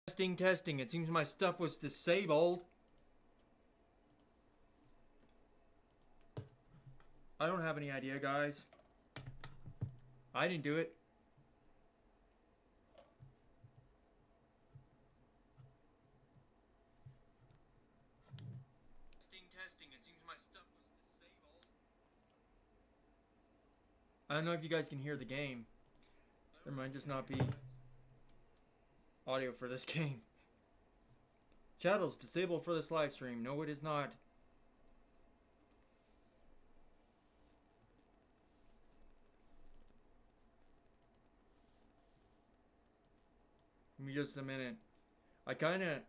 Testing. It seems my stuff was disabled. I don't have any idea, guys. I didn't do it. Testing. It seems my stuff was disabled. I don't know if you guys can hear the game. There might just not be audio for this game. Channel's disabled for this live stream. No, it is not. Give me just a minute. I kind of,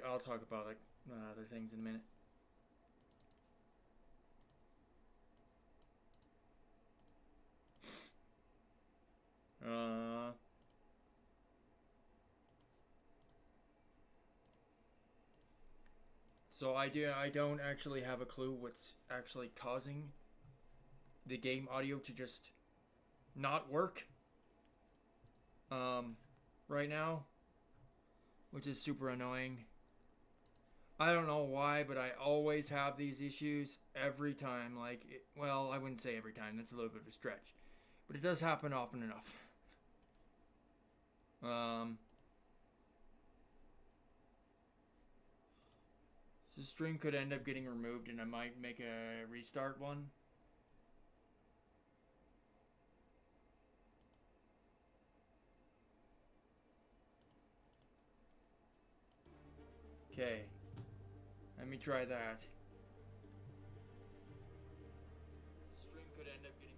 I'll talk about other things in a minute. So I don't actually have a clue what's actually causing the game audio to just not work right now, which is super annoying. I don't know why, but I always have these issues every time. Well, I wouldn't say every time. That's a little bit of a stretch, but it does happen often enough. The stream could end up getting removed, and I might make a restart one. Okay, let me try that. Stream could end up getting...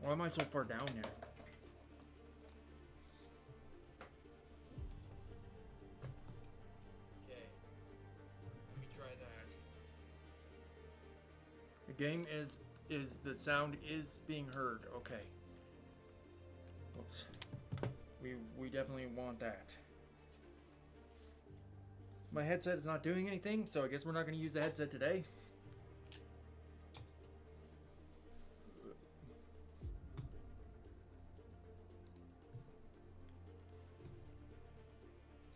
Why am I so far down there? Okay, let me try that. The game is the sound is being heard. Okay. Oops. We definitely want that. My headset is not doing anything, so I guess we're not going to use the headset today.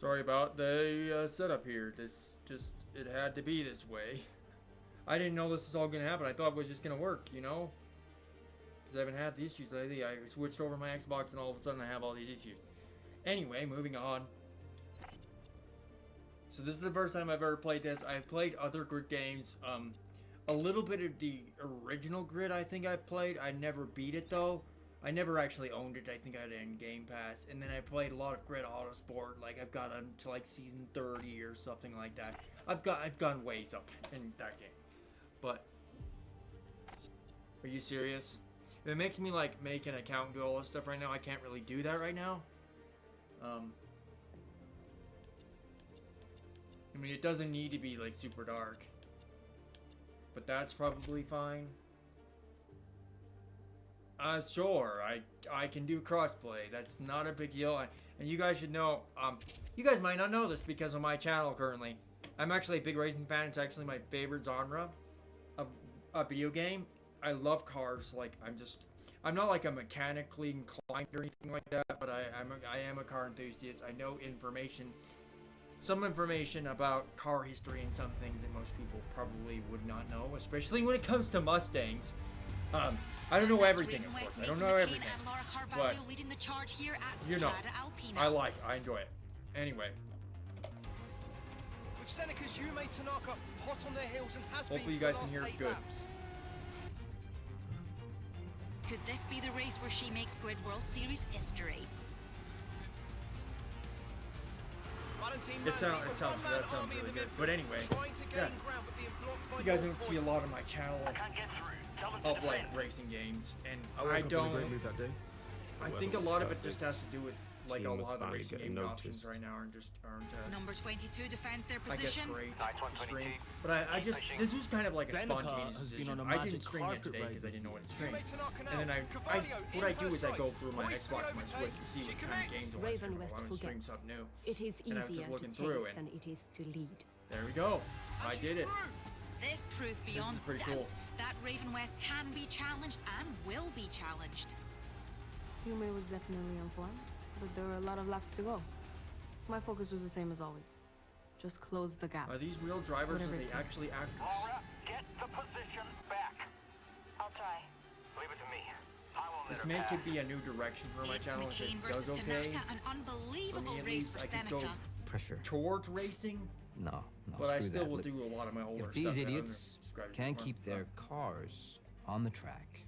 Sorry about the setup here. It had to be this way. I didn't know this was all going to happen. I thought it was just going to work, Because I haven't had the issues lately. I switched over my Xbox and all of a sudden I have all these issues. Anyway, moving on. So this is the first time I've ever played this. I've played other Grid games. A little bit of the original Grid I think I played. I never beat it though. I never actually owned it. I think I had it in Game Pass. And then I played a lot of Grid Autosport. I've got to season 30 or something like that. I've gone ways up in that game. But are you serious? If it makes me make an account and do all this stuff right now, I can't really do that right now. I mean, it doesn't need to be super dark, but that's probably fine. Sure, I can do crossplay. That's not a big deal. And you guys should know. You guys might not know this because of my channel currently. I'm actually a big racing fan. It's actually my favorite genre of a video game. I love cars. I'm not a mechanically inclined or anything like that, but I am a car enthusiast. I know some information about car history and some things that most people probably would not know, especially when it comes to Mustangs. I don't know everything, of course. I don't know everything, but I enjoy it. Anyway. With Seneca's Yume Tanaka hot on their heels and has hopefully you guys can hear it good. Could this be the race where she makes Grid World Series history? That sounds really good. But anyway, yeah. You guys don't see a lot of my channel of racing games, and I think a lot of it just has to do with a lot of the racing game options right now aren't Number 22 defends their position. I guess great to stream. But this was kind of a spontaneous decision. I didn't stream it today because I didn't know what to stream. And then what I do is I go through my Xbox and my Switch to see what kind of games I want to stream something new. It is and I was just looking through than it is to lead. There we go. I did it. This proves beyond doubt cool. that Raven West can be challenged and will be challenged. Yume was definitely on form, but there were a lot of laps to go. My focus was the same as always. Just close the gap. Are these real drivers or Whatever are it they takes. actually actors? Laura, get the position back. I'll try. Leave it to me. I won't let This her may pass. could be a new direction for my It's channel if McCain it versus does okay. Tanaka, an unbelievable at race least for I could go Seneca. Pressure. Towards racing, No, but I screw still that. will Look, do a lot of my older if these stuff. idiots can't keep their cars on the track,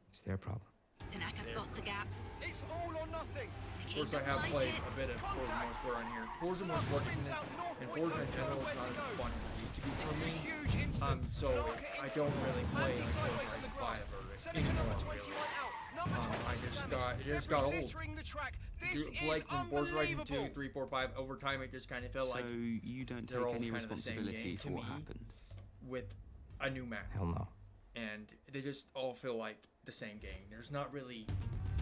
it's their problem. Tanaka spots a gap. It's all or nothing. Of McCain course, I doesn't have like played it. a bit of Forza Motorsport on here. Forza Tanaka Motorsport spins isn't, out North and Point, Forza in no general nowhere is to not as go. fun as it used to be This for is a me. huge incident. So Tanaka I into don't the really wall. play Manti on sideways Forza on the grass. 5 or Seneca anymore, number really. 21 out. Number I 22 just damaged. it just got Debris old. littering the track. This Like is from Forza Horizon 2, unbelievable. 3, 4, 5, over time it just kind of felt So like you don't they're take all any kind of the same responsibility game for to what me. happened? with a new map. Hell no. And they just all feel like the same game. There's not really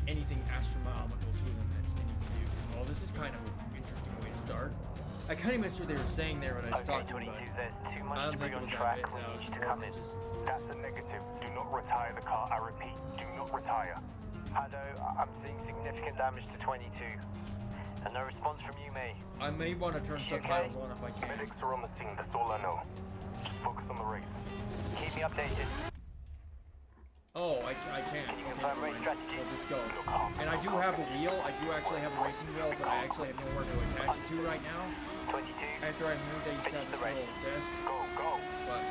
anything astronomical to them that's anything new. Well, this is kind of an interesting way to start. I kind of missed what they were saying there when I was Okay, talking 22, about. there's too I much don't debris think it on was track. that We bit. need you to More come than in. just That's a negative. Do not retire the car. I repeat, do not retire. Hado, I'm seeing significant damage to 22. And no response from you, May. I may want to turn You okay? subtitles on if I can. Medics are on the scene, that's all I know. Just focus on the race. Keep me updated. Oh, I can't. Can you Okay, confirm never race mind. strategy? We'll just go. Look calm, And I do calm. have a wheel. I do actually have a racing wheel, but I actually have nowhere to attach it to right now. 22, After I moved, I used to have this little desk, go, go. but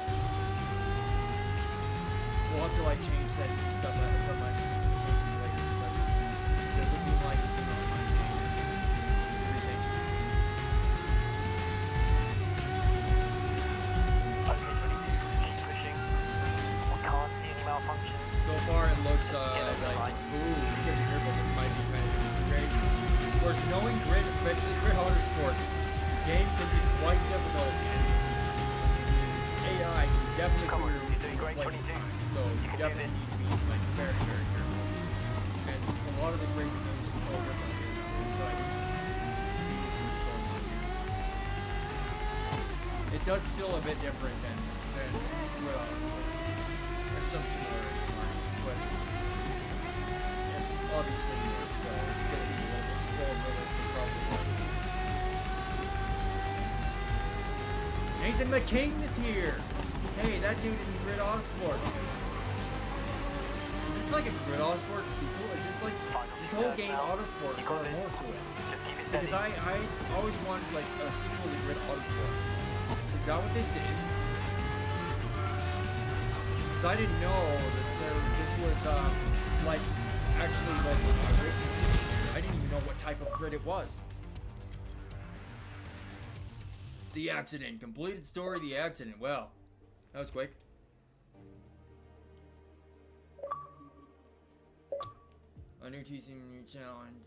we'll have to like change that stuff up from my later. But it would be like it's an online game. Everything. Okay, 22, keep pushing. We can't see any malfunctions. So far, it looks Yeah, that's like, fine. ooh, we can hear, but this might be kind of great. Of course, knowing Grid, especially Grid Autosport, the game can be quite difficult, and AI can definitely Come on, figure you're doing great, place 22. time, so You you can do definitely this. need to be like very, very careful. And a lot of the great games are so different here now, but it does feel a bit different than Grid Autosport. There's some similarities, but it's obviously more, so it's going to be a little bit more realistic probably. Nathan McCain is here! Hey, that dude is in Grid Autosport. Is this like a Grid Autosport sequel? Is this like, this whole game Autosport is more to it? Just keep it steady. Because I always wanted like a sequel to Grid Autosport. Is that what this is? Because I didn't know that this was like actually like a racing simulator. I didn't even know what type of grid it was. The accident. Completed story, the accident. Well, that was quick. A new teasing, new challenge.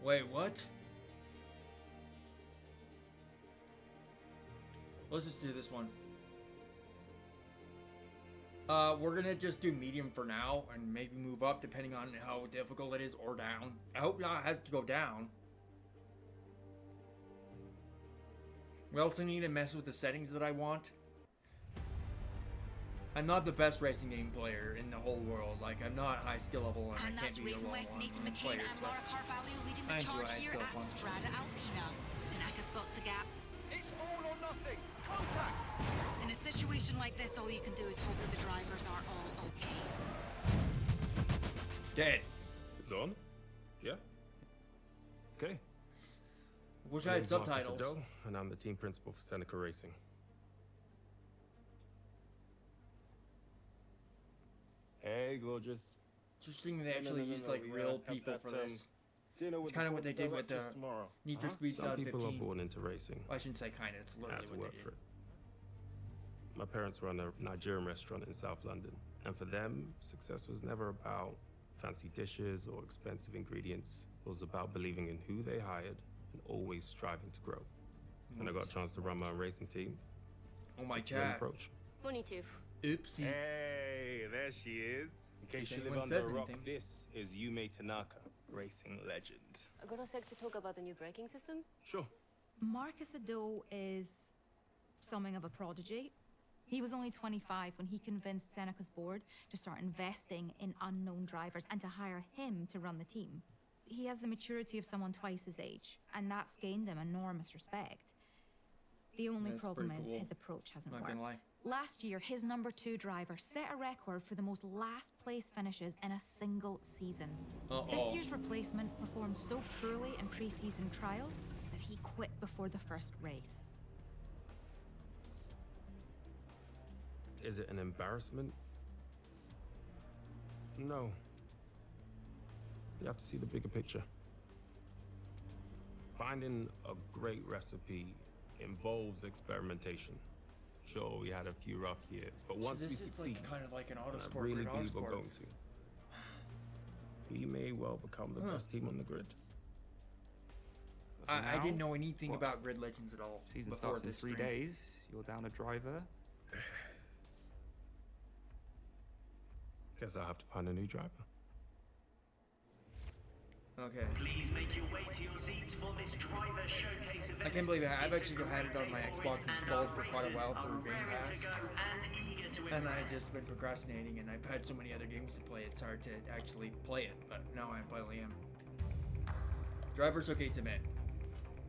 Wait, what? Let's just do this one. We're gonna just do medium for now and maybe move up depending on how difficult it is, or down. I hope not have to go down. We also need to mess with the settings that I want. I'm not the best racing game player in the whole world. Like, I'm not high skill level and And I can't that's be the Raven wrong West, one Nathan on McCain, players, and but Laura Carvalho leading the I charge enjoy it, here still at fun. Strada Alpina. Tanaka spots a gap. It's all or nothing. Contact. In a situation like this, all you can do is hope that the drivers are all okay. dead. It's on? Yeah? Okay. Wish My I had name's Marcus subtitles. Adele, and I'm the team principal for Seneca Racing. Hey, gorgeous. Interesting they actually use like real people for this. It's kind of what they did with the tomorrow. Need for Speed Some people are 2015. born into racing. Well, I shouldn't say kind of, it's I had literally to what work they for did. it. My parents run a Nigerian restaurant in South London, and for them, success was never about fancy dishes or expensive ingredients. It was about believing in who they hired and always striving to grow. And I got a chance to run my own racing team. Oh my Took the same god. approach. Oopsie. Hey, there she is. In case case you live anyone under a says rock, anything. this is Yume Tanaka, racing legend. Got a sec to talk about the new braking system? Sure. Marcus Ado is something of a prodigy. He was only 25 when he convinced Seneca's board to start investing in unknown drivers and to hire him to run the team. He has the maturity of someone twice his age, and that's gained him enormous respect. The only That's problem pretty is cool. his approach hasn't Not gonna lie. worked. Last year, his number 2 driver set a record for the most last place finishes in a single season. This year's replacement performed so poorly in pre-season trials that he quit before the first race. Is it an embarrassment? No. You have to see the bigger picture. Finding a great recipe involves experimentation. Sure, we had a few rough years, but once we this is succeed, like kind of like an and I Autosport, really Grid believe we're Autosport. going to, we may well become the best team on the grid. I didn't know anything about Grid Legends at all Season before starts in this 3 stream. days. You're down a driver. Guess I'll have to find a new driver. Okay. Please make your way to your seats for this driver showcase event. I can't believe it. I've It's actually a had it on my great day Xbox for it, and installed our for quite a racers while are through Game raring Pass. to go and eager to And I've impress. just been procrastinating, and I've had so many other games to play, it's hard to actually play it, but now I finally am. Driver Showcase event.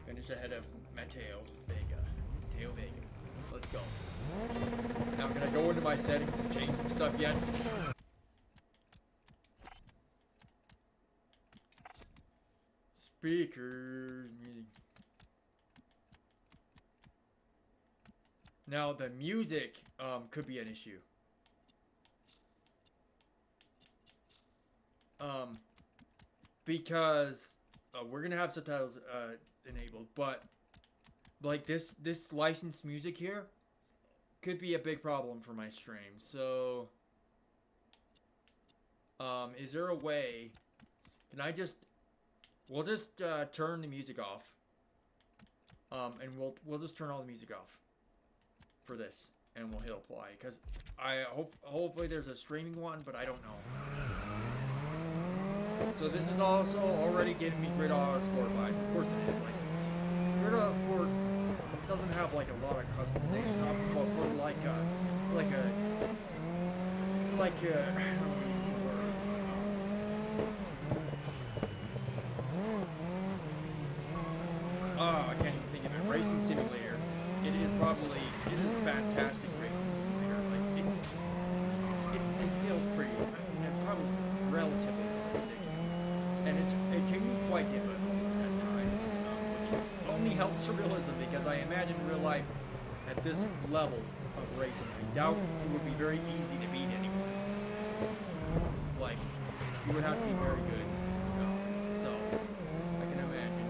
Finish ahead of Mateo Vega. Mateo Vega. Let's go. Now, can I go into my settings and change some stuff yet? Speakers, music. Now, the music could be an issue. Because we're gonna have subtitles enabled, but like this licensed music here could be a big problem for my stream. So, is there a way? Can I just? We'll just turn the music off. And we'll just turn all the music off for this, and we'll hit apply. Because hopefully there's a streaming one, but I don't know. So this is also already getting me Grid Autosport vibes. Of course it is. Like Grid Autosport doesn't have like a lot of customization off, but for like a I can't even think of it. Racing simulator. It is a fantastic racing simulator. Like it feels pretty. I mean, it's probably relatively realistic, and it can be quite difficult at times, which only helps surrealism because I imagine real life at this level of racing, I doubt it would be very easy to beat anyone. Like you would have to be very good. So I can imagine.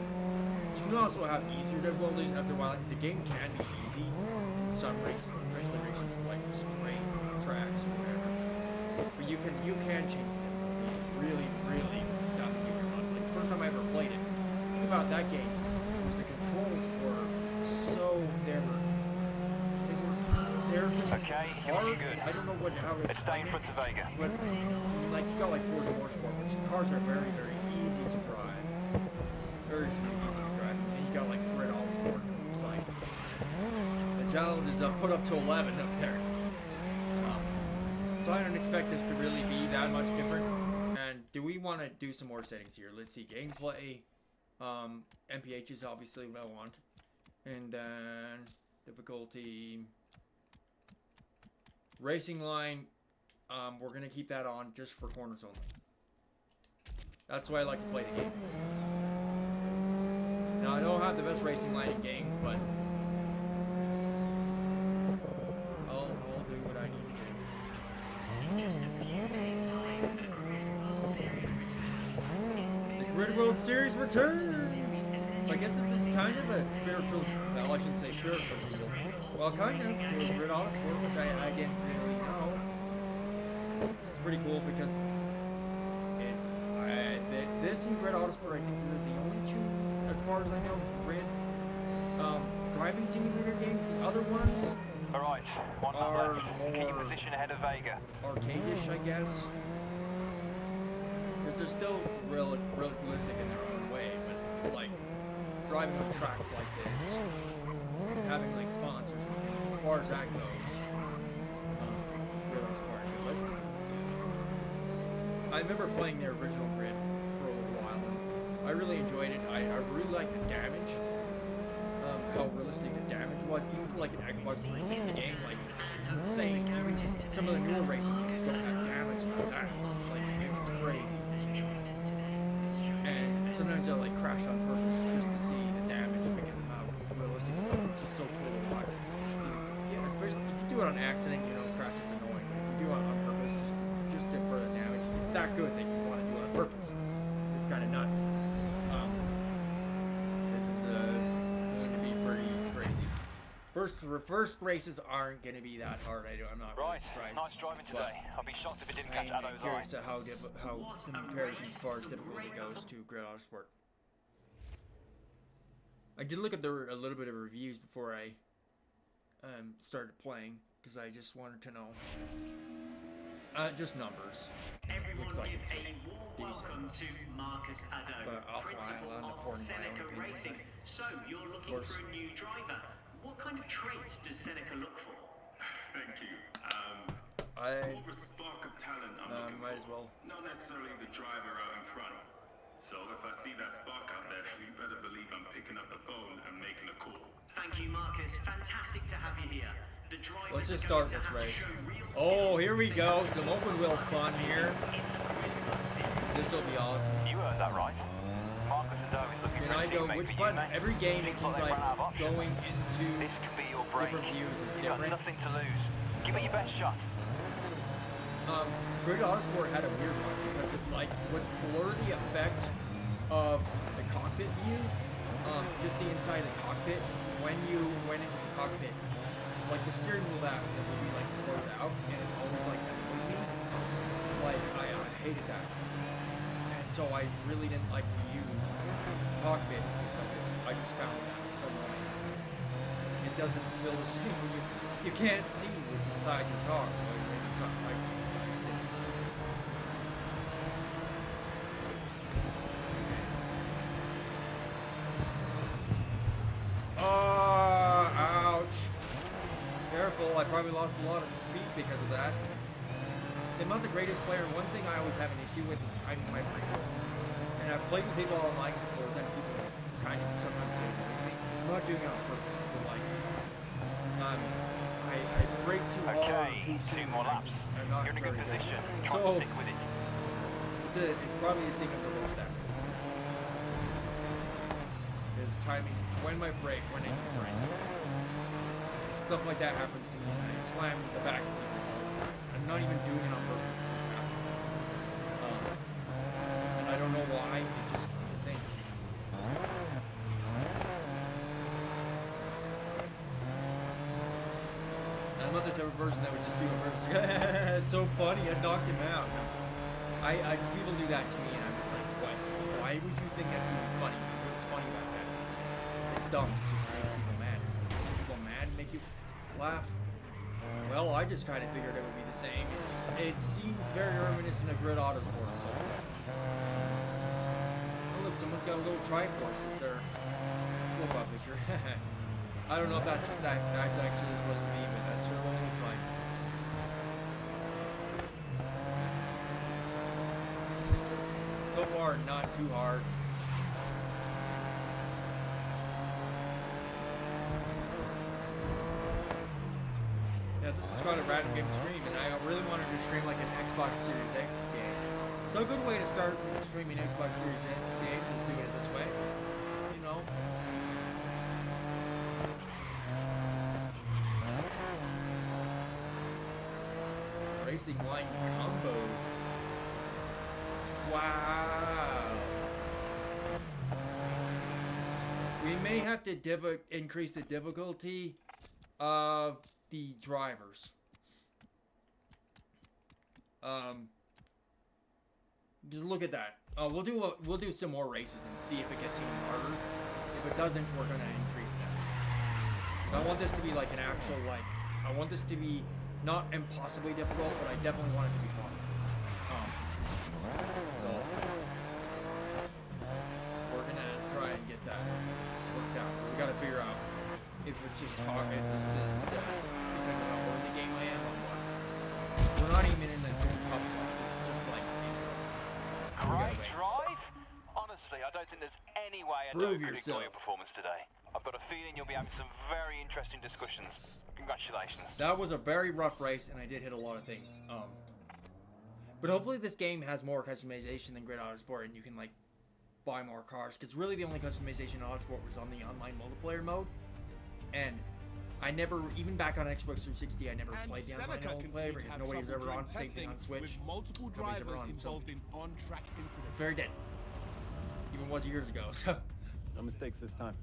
You can also have easier difficulties after a while. The game can be easy in some races, especially races with like straight tracks or whatever. But you can change the difficulty. Really got me good run. Like the first time I ever played it, the thing about that game was the controls were so they were just Okay, you're hard. good. I don't know how to Let's stay explain in front it. of Vega. But like you got like Forza Motorsport, which the cars are very easy to drive. Very easy to drive. And you got like Grid Autosport. It's like the challenge is put up to 11 up there. So I don't expect this to really be that much different. And do we want to do some more settings here? Let's see, gameplay. MPH is obviously what I want. And then difficulty. Racing line, we're gonna keep that on just for corners only. That's the way I like to play the game. Now I don't have the best racing line in games, but I'll do what I need to do. In just a few days' time, the Grid World Series returns. It's The Grid World Series returns. So I guess this is kind of a spiritual. Well, I shouldn't say spiritual sequel. Well, kind of to Grid Autosport, which I didn't really know. This is pretty cool because it's this and Grid Autosport. I think they're the only two, as far as I know, Grid driving simulator games. The other ones All right, one lap are left. Keep your more position ahead of Vega. arcade-ish, I guess. Because they're still realistic in their own way, but like driving on tracks like this, and having like sponsors and things, as far as that goes, Grid Autosport, I like it too. I remember playing the original Grid for a little while. I really enjoyed it. I really liked the damage, how realistic the damage was, even for like an Xbox 360 game. Like, it's insane. Even some of the newer racing games don't have damage like that. Like, it was crazy. And sometimes I'll like crash on purpose just to see the damage because of how realistic it was. It's just so cool to watch. Yeah, especially if you do it on accident, you know, crash it's annoying. But if you do it on purpose, just for the damage, it's that good that you want to do it on purpose. It's kind of nuts. This is going to be pretty crazy. First races aren't going to be that hard. I'm not really surprised. Nice driving today. I'd be shocked if it didn't catch I'm Addo's eye. curious to how the comparison as far as difficulty goes to Grid Autosport. I did look at a little bit of reviews before I started playing because I just wanted to know just numbers. Everyone Looks like give it's a warm welcome to Marcus Addo, but I'll principal I'm of affording my Seneca own opinion, Racing. So, you're looking course. for a new driver. What kind of traits does Seneca look for? Thank you. I It's more of a spark of talent I'm looking might for. as well. Not necessarily the driver out in front. So if I see that spark out there, you better believe I'm picking up the phone and making a call. Thank you, Marcus. Fantastic to have you here. The drivers Let's just are start going this to have to race. show real Oh, skill. here we They go. have Some to open wheel fun here. in the Grid World Series. This will be awesome. You heard that right. Marcus Addo is looking Can for a I go teammate which for you, button? mate. Every game it Seems seems they've like run out of options. going into This could be your break. different views is You've got different. nothing to lose. Give it your best shot. Grid Autosport had a weird one because it like would blur the effect of the cockpit view, just the inside of the cockpit when you went into the cockpit. Like the steering wheel that would be like blurred out and it always like annoyed me. Like I hated that. And so I really didn't like to use cockpit because I just found that annoying. It doesn't feel the same when you can't see what's inside your car. Like, maybe it's not like ouch. Careful, I probably lost a lot of speed because of that. I'm not the greatest player, and one thing I always have an issue with is timing my brake. And I've played with people online before, and people kind of sometimes get annoyed with me. I'm not doing it on purpose, but like, I brake too hard, Okay, too two soon. more and I laps. just, I'm not You're in a good very position. You So, want to stick with it. it's probably a thing I'm gonna look at. Is timing when my brake, when I can brake. Stuff like that happens to me, and I slam the back of people all the time. I'm not even doing it on purpose. It just happens. And I don't know why. It just is a thing. I'm not the type of person that would just do it on purpose. It's so funny. I knocked him out. No, people do that to me, and I'm just like, what? Why would you think that's even funny? What's funny about that? It's dumb. It just makes people mad. It's make people mad, make you laugh. Well, I just kind of figured it would be the same. It seems very reminiscent of Grid Autosport. So. Oh, look, someone's got a little Triforce. Is there? Profile picture. I don't know if that's exact. That's actually supposed to be, but that's sure what it looks like. So far, not too hard. Yeah, this is called a random game stream, and I really wanted to stream like an Xbox Series X game. So a good way to start streaming Xbox Series X games is doing it this way. You know. Racing line combo. Wow. We may have to increase the difficulty of the drivers. Just look at that. We'll do some more races and see if it gets even harder. If it doesn't, we're gonna increase them. 'Cause I want this to be like an actual I want this to be not impossibly difficult, but I definitely want it to be hard. So we're gonna try and get that. gotta figure out if it's just talk, if it's just because of how old the game I am or what. We're not even in the tough stuff. This is just like intro. Great drive? Honestly, I don't think there's any way I Prove don't yourself. ignore your performance today. I've got a feeling you'll be having some very interesting discussions. Congratulations. That was a very rough race, and I did hit a lot of things. But hopefully this game has more customization than Grid Autosport, and you can like buy more cars. Because really, the only customization in Autosport was on the online multiplayer mode, and I never, even back on Xbox 360, I never played the online multiplayer because nobody was ever on. Same thing on Switch. With multiple Nobody's ever drivers on, so involved in on-track incidents. it's very dead. Even was years ago. So No mistakes this time.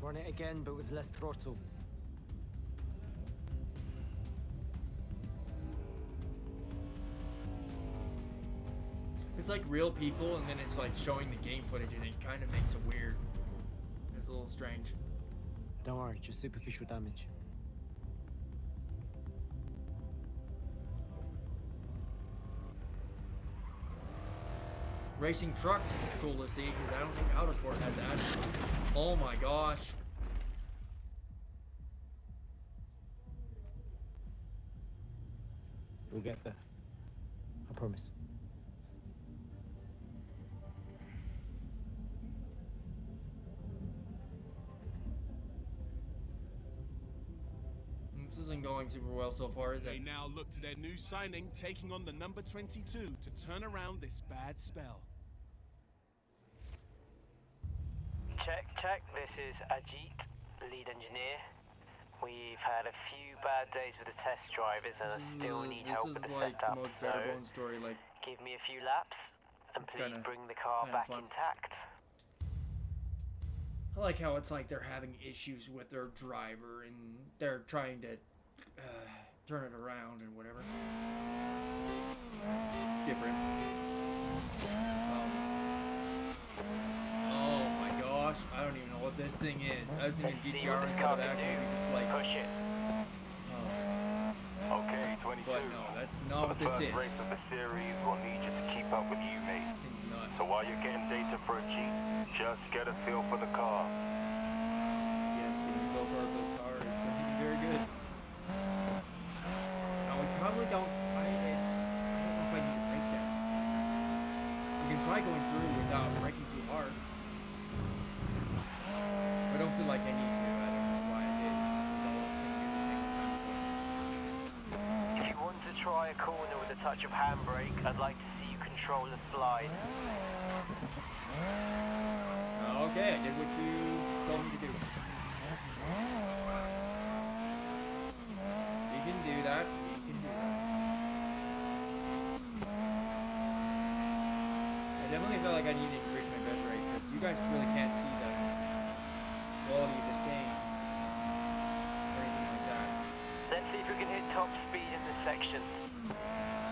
Run it again, but with less throttle. it's like real people, and then it's like showing the game footage, and it kind of makes it weird. It's a little strange. Don't worry, just superficial damage. Racing trucks is cool to see because I don't think Autosport had that. Oh my gosh. We'll get there. I promise. This isn't going super well so far, is They it? now look to their new signing, taking on the number 22 to turn around this bad spell. Check. This is Ajit, lead engineer. We've had a few bad days with the test drivers and I still need help with the This is like the setup, most so bare bones story. Like, give me a few laps and It's please kinda- bring the car kinda back fun. intact. I like how it's like they're having issues with their driver and they're trying to turn it around and whatever. It's different. Oh my gosh, I don't even know what this thing is. I was thinking Let's see GTR what this instead car of that, can do. maybe just like. Push it. Okay, 22. But no, that's not For what the this first is. race of the series, we'll need you to keep up with you, mate. Seems nuts. So while you're getting data for a Jeep, just get a feel for the car. Yes, getting a feel for the car is going to be very good. Now we probably don't. I don't know if I need to break that. We can try going through without braking too hard. I don't feel like I need to. I don't know why I did. Because all it's going to do is make my time slow. If you want to try a corner with a touch of handbrake, I'd like to see you control the slide. Okay, I did what you told me to do. You can do that. You can do that. I definitely feel like I need to increase my bed rate because you guys really can't see the quality of this game or anything like that. Let's see if we can hit top speed in this section.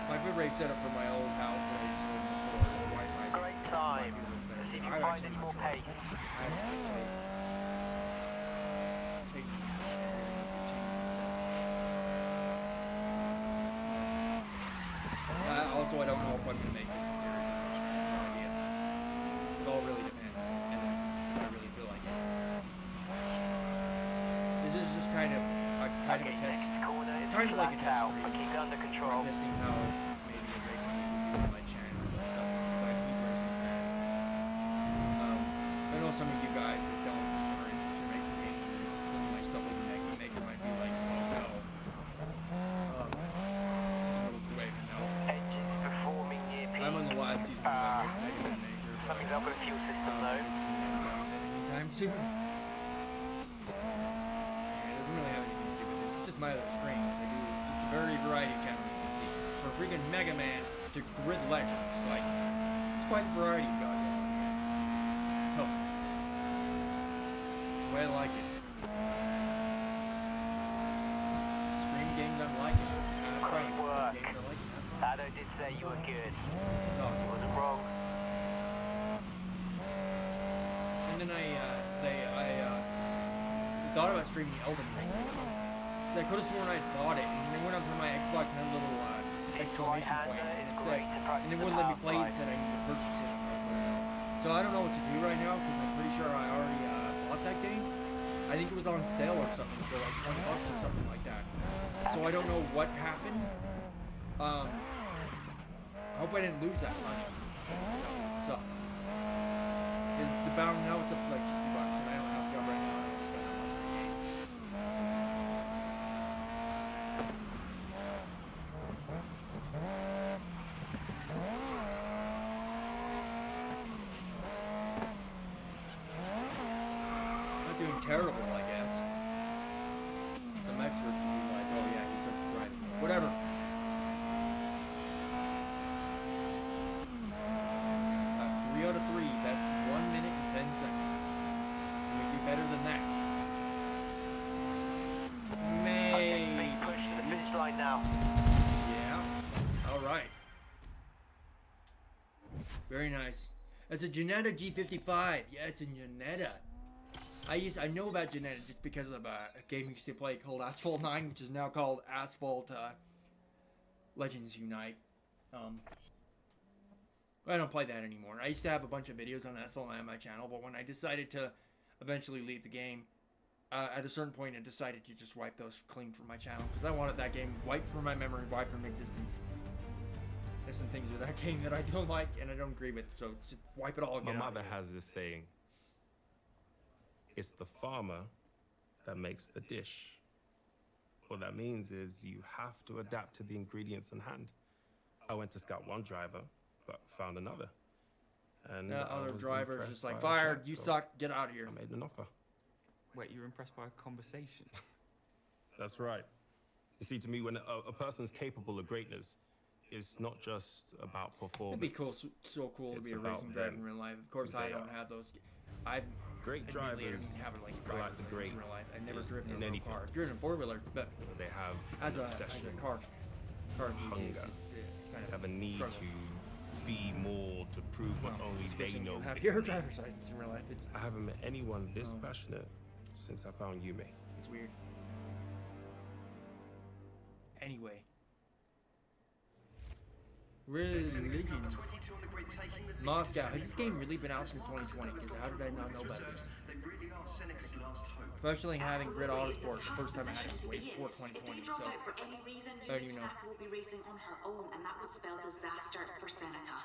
My bed rate set up for my old house that I used to live in before, so Wi-Fi Great time. Let's see if you can find any more pace. I haven't actually changed anything. I really need to change the settings. Also, I don't know if I'm going to make this a series or not. I have no idea. It all really depends, and I really feel like it. This is just kind of a test. Next corner is Kind of like a flat test out, stream. but keep it under control. I'm testing how maybe a racing game would be on my channel or something, because I'm a huge racing fan. I know some of you guys that don't are interested in racing games and some of my stuff like Mega Maker might be like, oh no. Wait, no. Engines performing near peak. I'm on the last season of Mega Man Maker. but Something's up with the fuel system though. anytime soon. Yeah, it doesn't really have anything to do with this. It's just my other streams. I do. It's a very variety of channels you can see. From freaking Mega Man to Grid Legends, like it's quite the variety you got going on here. So it's the way I like it. Stream games I'm liking. Great work. Games I like. Ado did say you were good. No. He wasn't wrong. And then I thought about streaming Elden Ring. 'Cause I could have sworn I bought it, and then went up to my Xbox and had a little exclamation point, and it said, and it wouldn't let me play it, said I need to purchase it. So I don't know what to do right now, because I'm pretty sure I already bought that game. I think it was on sale or something for like $20 or something like that. So I don't know what happened. I hope I didn't lose that money. That suck. It's the bound now, it's up to like $60, and I don't have to go right now. Not doing terrible, I guess. Some experts would be like, oh yeah, he sucks at driving. Whatever. 3 out of 3, best 1 minute and 10 seconds. Can we do better than that? Maybe. Push to the finish line now. Yeah. All right. Very nice. That's a Jannetta G55. Yeah, it's a Jannetta. I know about Jannetta just because of a game we used to play called Asphalt 9, which is now called Asphalt Legends Unite. I don't play that anymore. I used to have a bunch of videos on Asphalt 9 on my channel, but when I decided to eventually leave the game, at a certain point I decided to just wipe those clean from my channel, because I wanted that game wiped from my memory, wiped from existence. There's some things with that game that I don't like and I don't agree with, so just wipe it all. My mother has this saying, it's the farmer that makes the dish. What that means is you have to adapt to the ingredients in hand. I went to scout one driver, but found another. And that other driver is just like, by our fired, chat, you so suck, get out of here. I made an offer. Wait, you were impressed by a conversation? That's right. You see, to me, when a person's capable of greatness, it's not just about performance. It'd be cool, so cool to It's be a about racing driver them, in real life. Of course, who I they don't are. have those. I've Great admittedly, I drivers don't have like a are driver like the great in real life. I've never driven in a real anything. car. I've driven a four-wheeler, but They have as a obsession, car hunger, it's kind of have a need struggle. to be more, to prove what only they Especially when know. you have they your can be. driver's license in real life. It's I haven't met anyone this Oh. passionate since I found Yume. it's weird. Anyway. Religions. Moscow. Has this game really been out since 2020? Because how did I not know about this? Especially having Grid Autosport. The first time I had it was way before 2020. So For any reason, I don't even know. Tanaka will be racing on her own, and that would spell disaster for Seneca.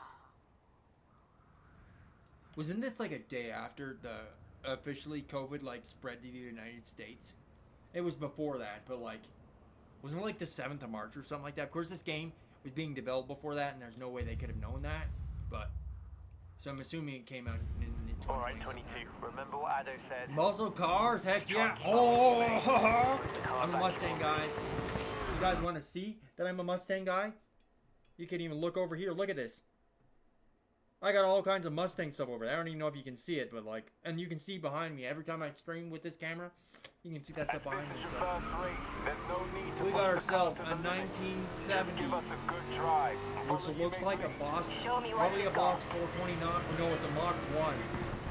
Wasn't this like a day after the officially COVID like spread to the United States? It was before that, but like, wasn't it like the 7th of March or something like that? Of course, this game was being developed before that, and there's no way they could have known that. But so I'm assuming it came out in 2020. All right, 22. Remember what Ado said? Muscle cars, heck yeah! Oh, I'm a Mustang guy. You guys want to see that I'm a Mustang guy? You can even look over here. Look at this. I got all kinds of Mustang stuff over there. I don't even know if you can see it, but like, and you can see behind me every time I stream with this camera. You can see that stuff behind me. So. We got ourselves a 1970, which looks like a Boss, probably a Boss 429. No, it's a Mach 1.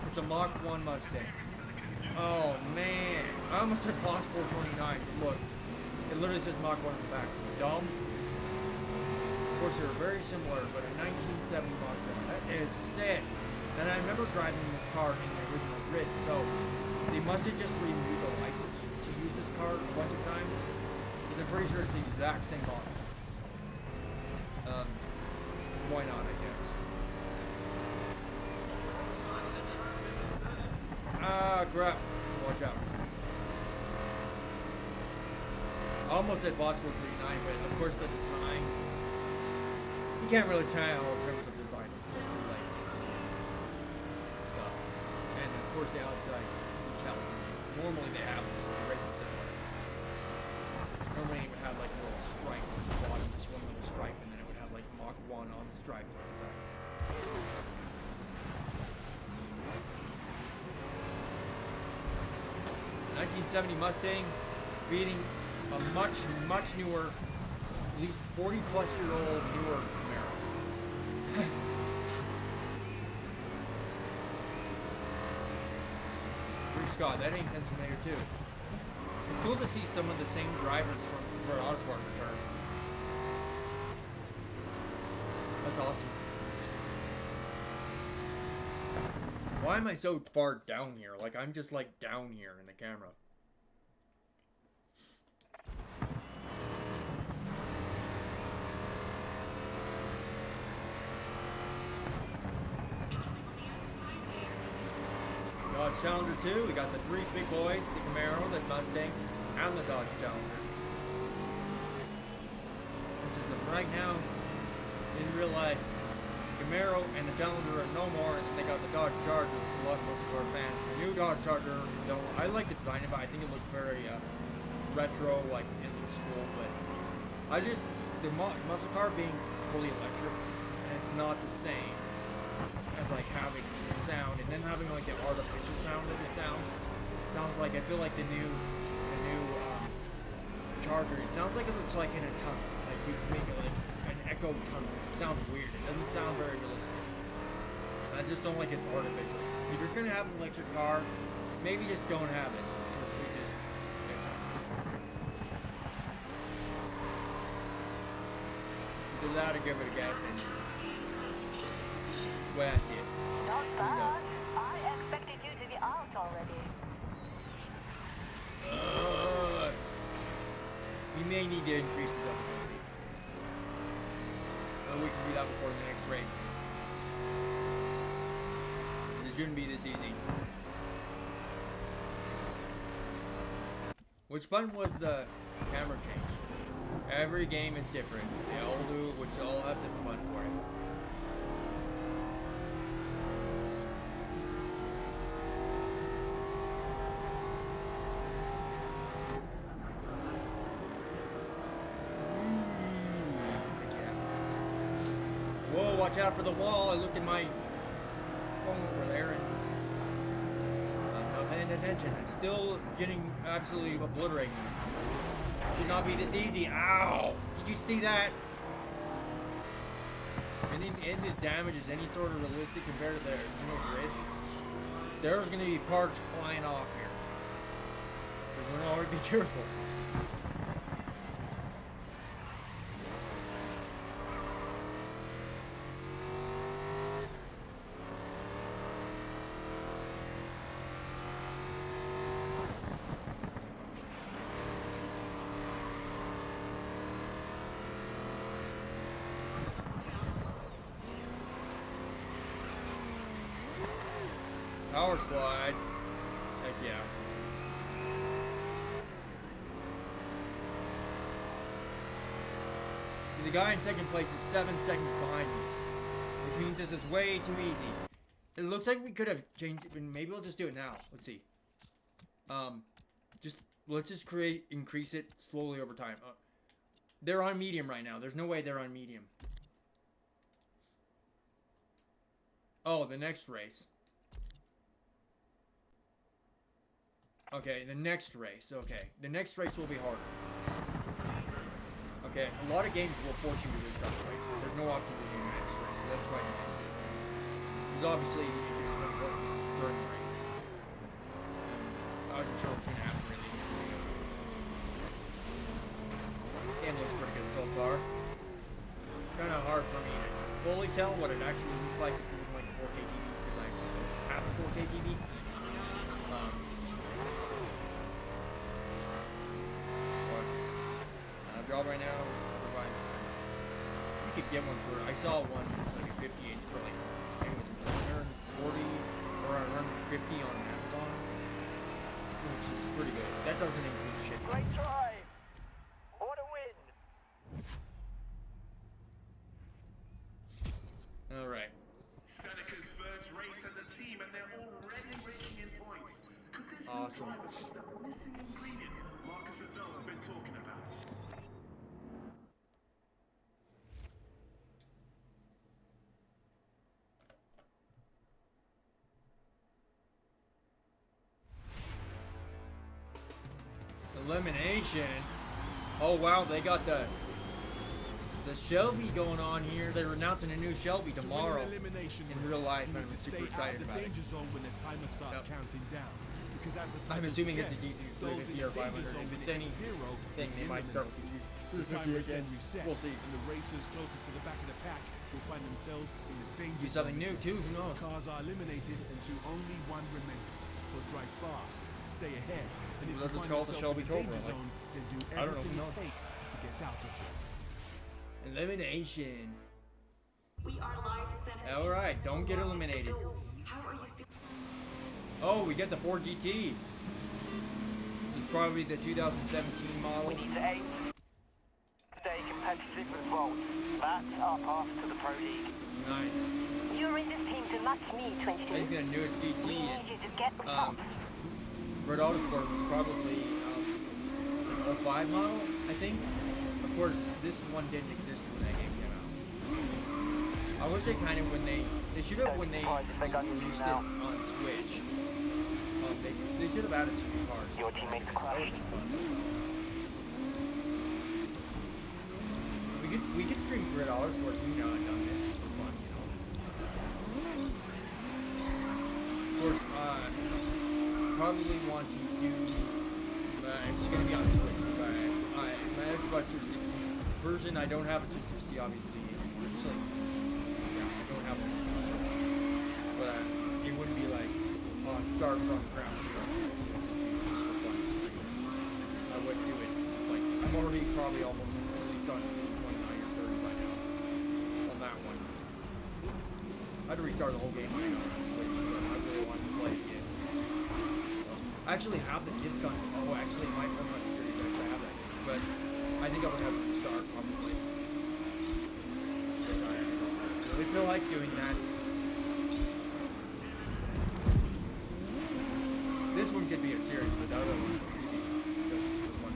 It's a Mach 1 Mustang. Oh man, I almost said Boss 429. Look, it literally says Mach 1 in the back. Dumb. Of course, they were very similar, but a 1970 Mach 1. That is sick. And I remember driving this car in the original Grid, so they must have just renewed the license to use this car a bunch of times, because I'm pretty sure it's the exact same model. Why not, I guess. Ah, crap. Watch out. I almost said Boss 439, but of course the design, you can't really tell in terms of design. It's mostly like stuff. And of course the outside decals. Normally they have racing stuff. Normally it would have like a little stripe on the bottom, just one little stripe, and then it would have like Mach 1 on the stripe on the side. 1970 Mustang beating a much newer, at least 40-plus-year-old newer Camaro. Bruce Scott, that ain't 10 familiar too. It's cool to see some of the same drivers from Autosport return. That's awesome. Why am I so far down here? Like, I'm just like down here in the camera. Dodge Challenger 2, we got the three big boys, the Camaro, the Mustang, and the Dodge Challenger. Which is right now, in real life, the Camaro and the Challenger are no more, and then they got the Dodge Charger, which a lot of muscle car fans. The new Dodge Charger, I like the design of it, I think it looks very retro, like it looks cool, but the muscle car being fully electric, and it's not the same as like having the sound and then having like the artificial sound that it sounds like. I feel like the new Charger, it sounds like it looks like in a tunnel, like you make it like an echo tunnel. It sounds weird, it doesn't sound very realistic. I just don't like it's artificial. If you're gonna have an electric car, maybe just don't have it, because we just either that or give it a gas engine. Way I see it. Not bad. I expected you to be out already. We may need to increase the difficulty. Or we can do that before the next race. It shouldn't be this easy. Which button was the camera change? Every game is different. They all do, which all have different buttons for it. Whoa, watch out for the wall. I looked at my phone over there and I'm not paying attention. It's still getting absolutely obliterated. Should not be this easy. Ow! Did you see that? And the damage is any sort of realistic compared to their grid. There's going to be parts flying off here. So we're going to always be careful. Power slide. Heck yeah. So the guy in second place is 7 seconds behind me. Which means this is way too easy. It looks like we could have changed it, but maybe we'll just do it now. Let's see. Let's just increase it slowly over time. They're on medium right now. There's no way they're on medium. Oh, the next race. Okay, the next race. Okay, the next race will be harder. Okay, a lot of games will force you to restart the race. There's no option to do the next race, so that's quite nice. Because obviously, you need to swim during the race. I wasn't sure what's going to happen, really. Game looks pretty good so far. It's kind of hard for me to fully tell what it actually looks like if it was like a 4K TV, because I actually don't have a 4K TV. Job right now, otherwise you could get one for, I saw one that's like a 58 for like, I think it was 140 or 150 on Amazon, which is pretty good. That doesn't include shit. Great try. What a win. Alright. Seneca's first race as a team and they're already raking in points. Could this Awesome. be the missing ingredient Marcus and Phil have been talking about? Elimination. Oh wow, they got the Shelby going on here. They're announcing a new Shelby tomorrow in real life, and I'm super excited about it. I'm assuming it's a G350 or 500. If it's anything, they might start with The 50 timers again. then reset, We'll see. and the racers closest to the back of the pack will find themselves in the danger Be something zone new again. too. Who knows? Cars are eliminated until only one remains. So drive fast, stay ahead, and if you Let's find call it the yourself Shelby in the Cobra, danger like, zone, then do I don't know everything who it knows. takes to get out of there. Elimination. We are live, Senator. All right, don't get eliminated. How are you feeling? Oh, we get the Ford GT. This is probably the 2017 model. We need to aim to stay competitive as well. That's our path to the Pro League. Nice. You're in this team to match me, I 22. think the newest GT We need you to get results. Red Autosport was probably an 05 model, I think. Of course, this one didn't exist when that game came out. I wish they kind of, when they should have, when they released it on Switch, they should have added some new cars. Your teammates crashed. We could stream Grid Autosport, you know, and done this just for fun, you know. Of course, probably want to do. It's gonna be on Switch. My Xbox 360 version, I don't have a 360, obviously. Actually, yeah, I don't have one. But it wouldn't be like start from ground zero. I wouldn't do it. Like I'm already probably almost at least on season 29 or 30 by now on that one. I had to restart the whole game when I got on Switch, but I really wanted to play it again. I actually have the disc on. Oh, actually, I'm not sure you guys have that disc, but I think I would have to restart probably. Because I really feel like doing that. This one could be a series, but the other one could be just for fun.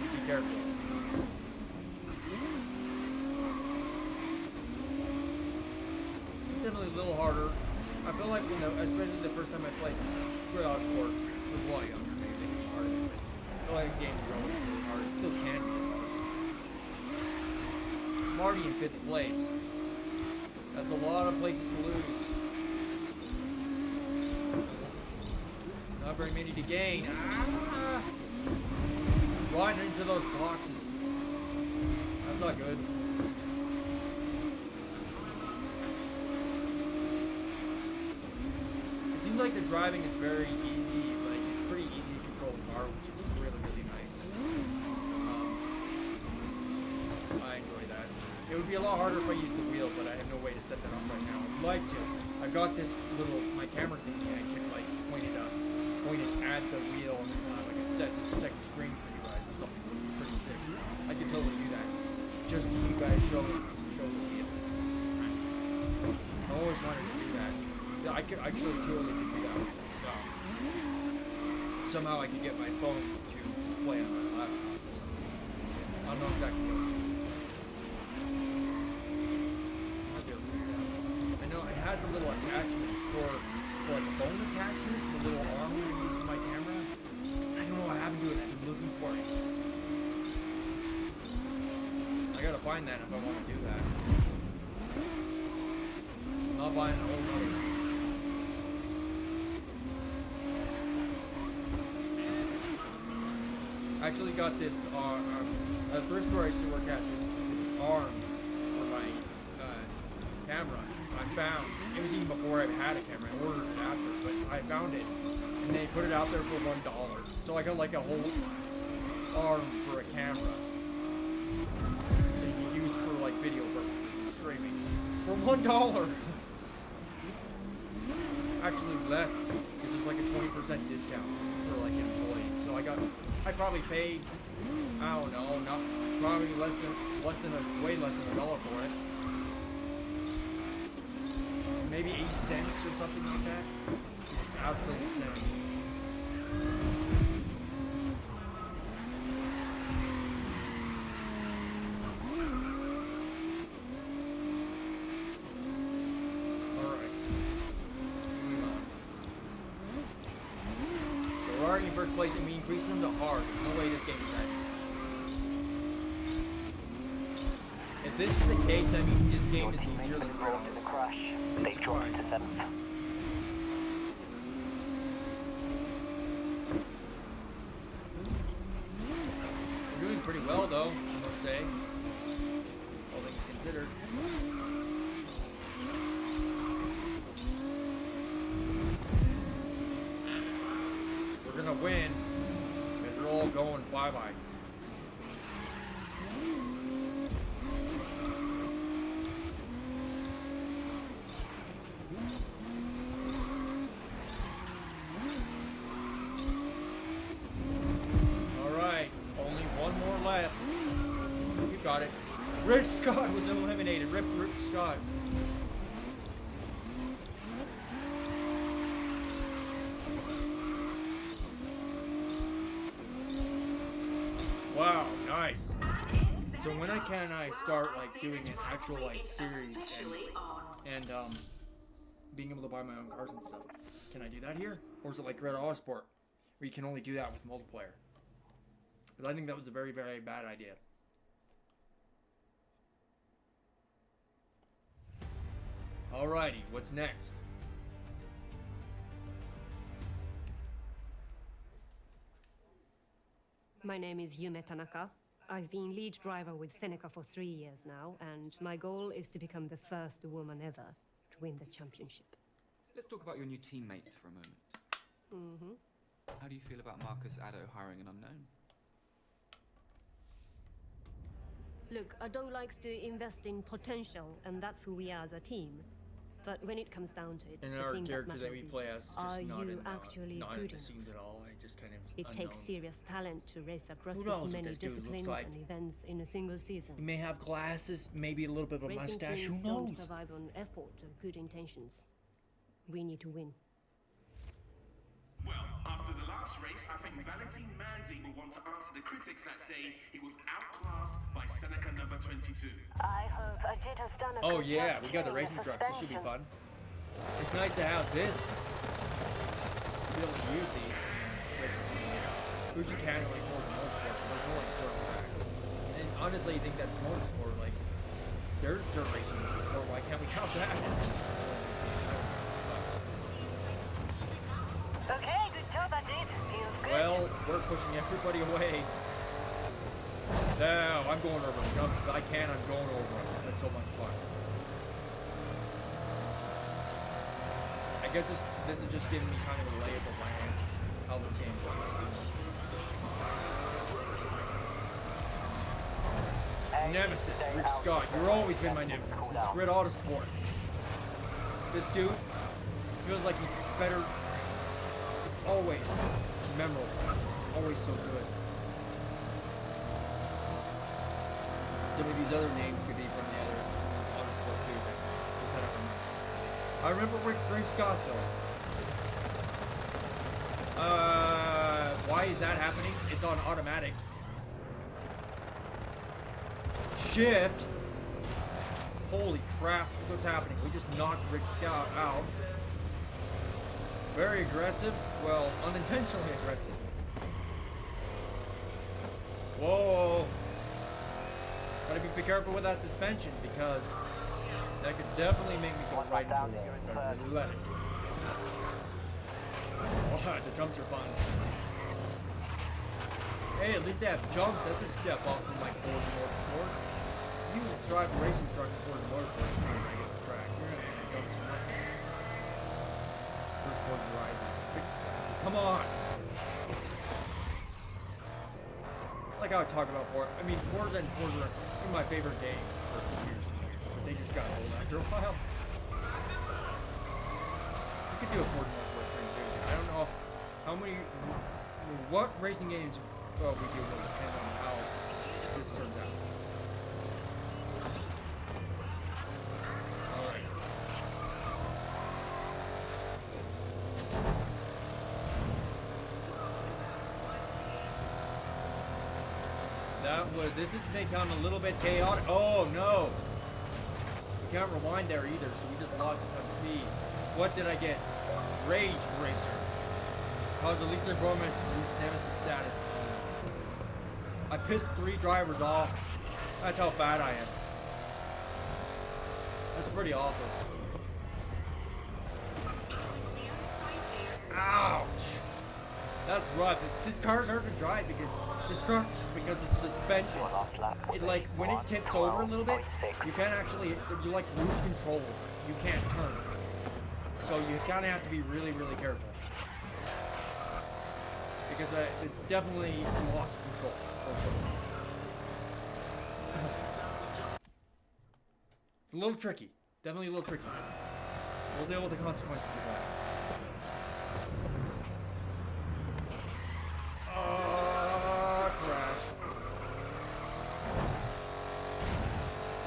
Be careful. It's definitely a little harder. I feel like when especially the first time I played Grid Autosport, it was a lot younger, maybe it was harder. But I feel like the game is always really hard. It still can be hard. Marty in 5th place. That's a lot of places to lose. Not very many to gain. Ah! Right into those boxes. That's not good. It seems like the driving is very easy. Like it's pretty easy to control the car, which is really, really nice. I enjoy that. It would be a lot harder if I used the wheel, but I have no way to set that up right now. I'd like to. I've got this little my camera thingy. I can like point it at the wheel and like a second screen for you guys or something pretty sick. I could totally do that. Just to you guys show the wheel. I always wanted to do that. I actually totally could do that with somehow I could get my phone to display on my laptop. I don't know exactly what to do. I'll be able to figure it out. I know it has a little attachment for like a bone attachment, the little arm that I use for my camera. I don't know what happened to it. I've been looking for it. I gotta find that if I want to do that. I'm not buying a whole nother. I actually got this at the thrift store I used to work at, this arm for my camera. I found it was even before I had a camera. I ordered it after, but I found it and they put it out there for $1. So I got like a whole arm for a camera that you can use for like video purposes, streaming for $1. Actually less because it's like a 20% discount for like employees. So I probably paid, I don't know, not probably way less than $1 for it. Maybe 80 cents or something like that. It's absolutely insane. Alright. Moving on. So we're already in first place and we increased them to hard. There's no way this game is that. If this is the case, that means this game is easier than Grid Autosport. They dropped to 7th. say. All things considered. We're gonna win, and they're all going bye-bye. Alright, only one more left. You got it. Rich Scott was eliminated. Rip Scott. Wow, nice. So when can I start like doing an actual like series and being able to buy my own cars and stuff? Can I do that here? Or is it like Red Autosport, where you can only do that with multiplayer? Because I think that was a very, very bad idea. Alrighty, what's next? My name is Yume Tanaka. I've been lead driver with Seneca for 3 years now, and my goal is to become the first woman ever to win the championship. Let's talk about your new teammates for a moment. Mm-hmm. How do you feel about Marcus Addo hiring an unknown? Look, Addo likes to invest in potential, and that's who we are as a team. But when it comes down to it, And the our thing character that matters we is, play as just are not you in actually not good in the enough? scenes at all. I just kind of It takes unknown. serious talent to race across Who this knows what many this dude looks disciplines like? and events in a single season. He may have glasses, maybe a little bit of a Racing mustache. Who teams don't knows? survive on effort or good intentions. We need to win. Well, after the last race, I think Valentine Manzi will want to answer the critics that say he was outclassed by Seneca number 22. I hope Ajit has done a Oh good yeah, job we got the tuning racing the trucks. This should be suspension. fun. It's nice to have this. To be able to use these. Fuji can like more motorsport, but more like dirt tracks. And honestly, I think that's motorsport. Like, there's dirt racing in motorsport. Why can't we have that? Okay, good job, Ajit. Feels good. Well, we're pushing everybody away. Now, I'm going over jumps. If I can, I'm going over them. That's so much fun. I guess this is just giving me kind of a lay of the land, how this game works. Nemesis, Rick Scott. You've always been my nemesis. It's Grid Autosport. This dude feels like he's better. It's always memorable. Always so good. Some of these other names could be from the other Autosport too. I don't remember. I remember Rick Scott though. Why is that happening? It's on automatic. Shift. Holy crap! What's happening? We just knocked Rick Scott out. Very aggressive. Well, unintentionally aggressive. Whoa! Gotta be careful with that suspension because that could definitely make me go right into a wall. Gotta really let it. Oh, the jumps are fun. Hey, at least they have jumps. That's a step up from like Ford Motorsport. You drive a racing truck in Ford Motorsport on a regular track. You're gonna have jumps from nothing. First Ford Horizon. Come on! Like I would talk about Ford. I mean, Forza and Forza are one of my favorite games for years and years, but they just got old after a while. You could do a Forza Motorsport thing too. I don't know how many, what racing games we do will depend on how this turns out. Alright. This has become a little bit chaotic. Oh no! We can't rewind there either, so we just lost a ton of speed. What did I get? Rage Racer. Caused Elisa Roman to lose Nemesis status. I pissed 3 drivers off. That's how bad I am. That's pretty awful. Ouch! That's rough. This car's hard to drive because this truck, because it's suspension, it like when it tips over a little bit, you can't actually, you like lose control. You can't turn. So you kind of have to be really, really careful because it's definitely lost control. For sure. It's a little tricky. Definitely a little tricky. We'll deal with the consequences of that. Crash.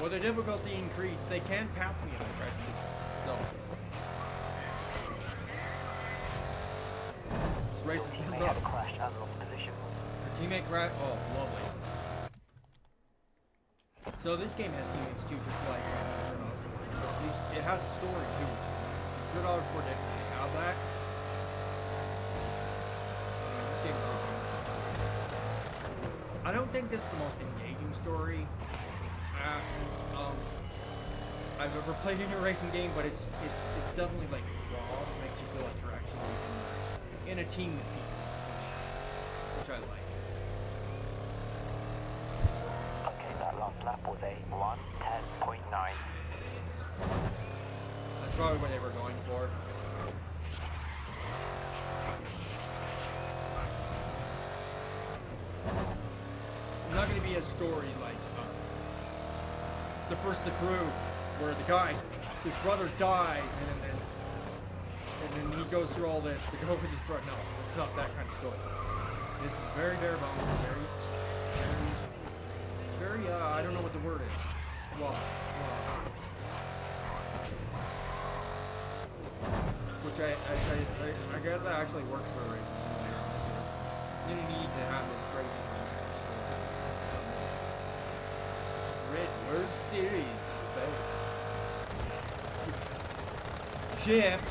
With the difficulty increase, they can pass me if I crash this so. This race has been rough. Her teammate crash. Oh, lovely. So this game has teammates too, just like it has a story too. It's $3 per day. Have that. This game is I don't think this is the most engaging story I've ever played in a racing game, but it's definitely like raw. It makes you feel like you're actually in a team with people, which I like. Okay, that last lap was a 1:10.9. That's probably what they were going for. It's not going to be a story like the First the Crew, where the guy, his brother dies, and then he goes through all this to go with his brother. No, it's not that kind of story. This is very bare bones, very, I don't know what the word is. Raw. Which I guess that actually works for a racing simulator, honestly. You don't need to have this crazy Red World Series. Shift.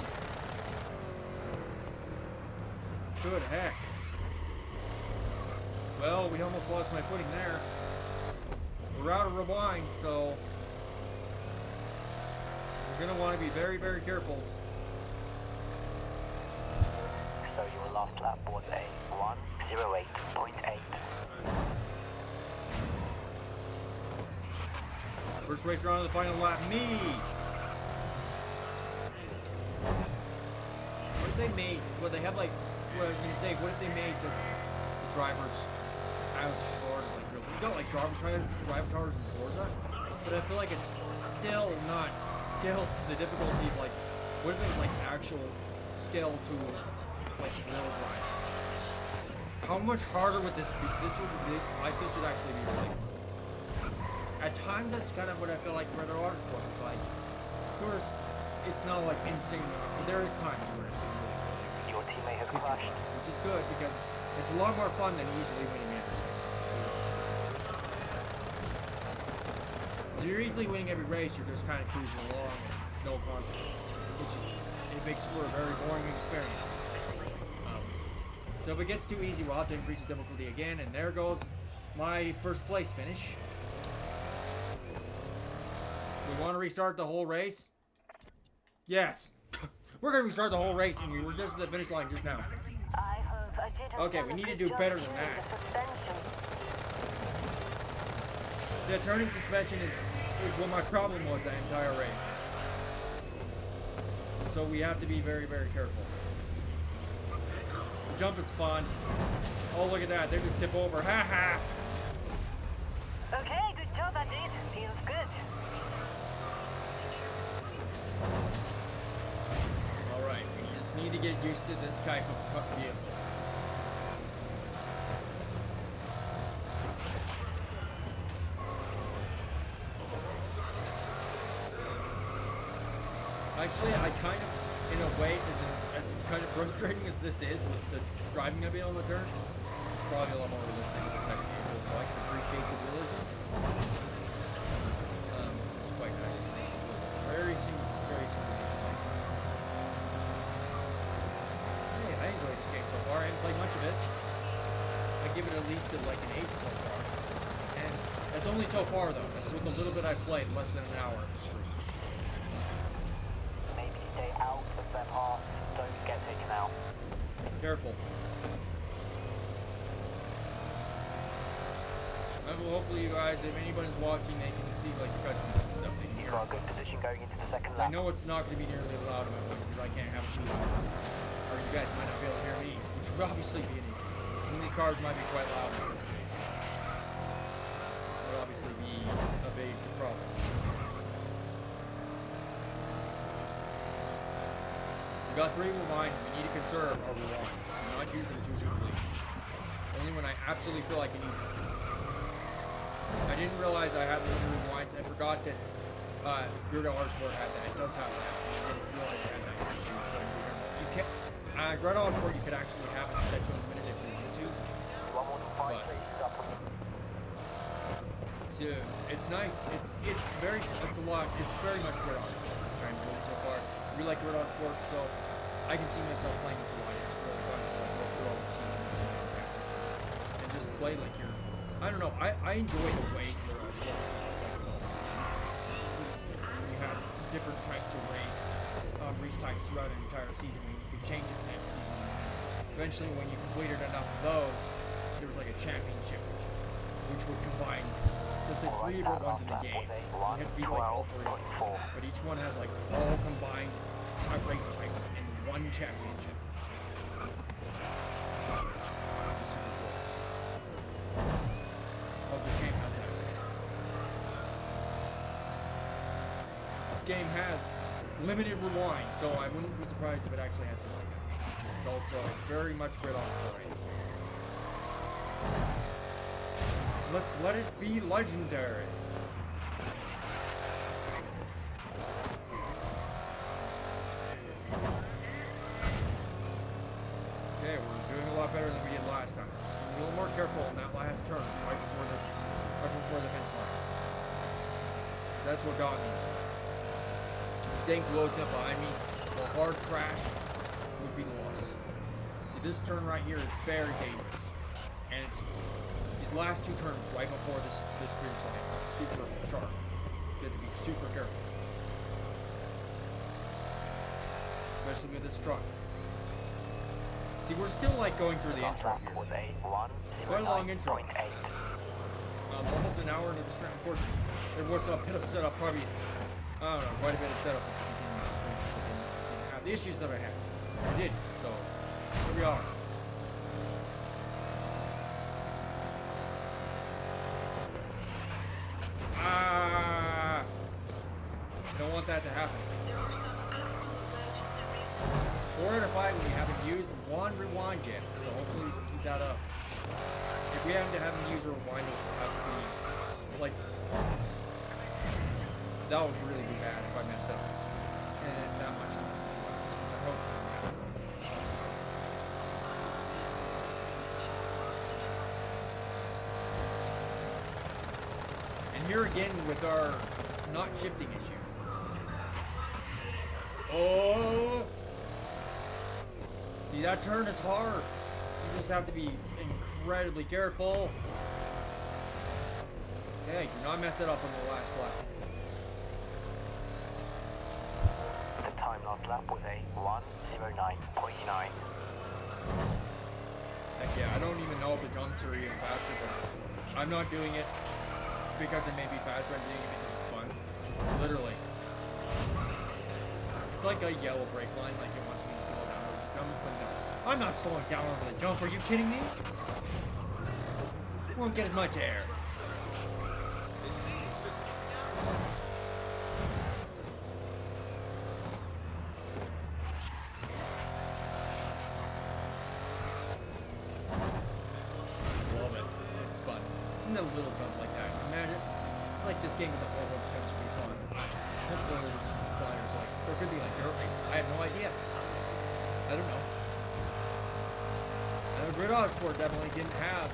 Good heck. Well, we almost lost my footing there. We're out of rewind, so we're gonna want to be very, very careful. So your last lap was a 1:08.8. First race around of the final lap, me! What if they made, what they have like, what I was gonna say, what if they made the drivers as hard as like, you got like driver cars in Forza, but I feel like it's still not scales to the difficulty of like, what if it was like actual scale to like real drivers? How much harder would this be? This would be, like this would actually be really cool. At times, that's kind of what I feel like Red Autosport is like. Of course, it's not like insane, but there is times where it's really good. Your teammate has crashed. Which is good because it's a lot more fun than easily winning every race. If you're easily winning every race, you're just kind of cruising along, no conflict. It makes for a very boring experience. So if it gets too easy, we'll have to increase the difficulty again, and there goes my first place finish. We want to restart the whole race? Yes. We're going to restart the whole race, and we were just at the finish line just now. Okay, we need to do better than that. The turning suspension is what my problem was that entire race. So we have to be very, very careful. The jump is fun. Oh, look at that. They just tip over. Ha ha! Okay, good job, Ajit. Feels good. Alright, we just need to get used to this type of vehicle. Actually, I kind of, in a way, as kind of frustrating as this is with the driving of it on the turn, it's probably a lot more realistic with this type of vehicle, so I can appreciate the realism. It's quite nice. Very simple. Hey, I enjoyed this game so far. I haven't played much of it. I give it at least like an 8 so far. And that's only so far though. That's with the little bit I've played, less than an hour of the stream. Maybe stay out of their path. Don't get taken out. Careful. Hopefully you guys, if anybody's watching, they can see like the cutscenes and stuff. They can hear. Good position going into the second I know it's not going to be nearly as loud in my voice because I can't have it too loud. Or you guys might not be able to hear me, which would obviously be an issue. Some of these cars might be quite loud in some cases. That would obviously be a big problem. We got 3 reminders. We need to conserve our rewinds. Do not use them too quickly. Only when I absolutely feel like I need them. I didn't realize I had limited rewinds. I forgot that Grid Autosport had that. It does have that. I didn't realize it had that. You can Grid Autosport you could actually have it set to a minute if you wanted to. So it's nice. It's very much Grid Autosport. I'm trying to do it so far. I really like Grid Autosport, so I can see myself playing this a lot. It's really fun to like go through all the scenes and just play like you're. I don't know. I enjoy the way Grid Autosport is. You have different types of race types throughout an entire season. You could change it next season. Eventually, when you completed enough of those, there was like a championship, which would combine. There's like 3 different ones in the game. You have to beat like all 3, but each one has like all combined race types in one championship. Oh, this game has that. This game has limited rewind, so I wouldn't be surprised if it actually had something like that. It's also very much Grid Autosport. Let's let it be legendary. Okay, we're doing a lot better than we did last time. So a little more careful in that last turn, right before the finish line. That's what got me. Staying close enough behind me, a hard crash would be the loss. See, this turn right here is very dangerous, and it's these last 2 turns right before this finish line are super sharp. You have to be super careful, especially with this truck. See, we're still like going through the intro here. It's quite a long intro. Almost an hour into this turn. Of course, there was a bit of setup, probably, I don't know, quite a bit of setup at the beginning of the stream. So I didn't have the issues that I had. I did, so here we are. I don't want that to happen. 4 out of 5 we haven't used 1 rewind yet, so hopefully we can keep that up. If we haven't used a rewind, it will have to be like that would really be bad if I messed up. And that much in this class. I hope it doesn't happen. And here again with our not shifting issue. Oh! See, that turn is hard. You just have to be incredibly careful. Okay, do not mess it up on the last lap. The time last lap was a 1:09.9. Heck yeah, I don't even know if the jumps are even faster, but I'm not doing it because it may be faster. I'm doing it because it's fun. Literally. It's like a yellow brake line, like it wants me to slow down over the jump, but no. I'm not slowing down over the jump, are you kidding me? Won't get as much air. Love it. It's fun. No little jump like that. Imagine. It's like this game with a whole bunch of jumps would be fun. Hopefully there's sliders like there could be like dirt races. I have no idea. I don't know. Grid Autosport definitely didn't have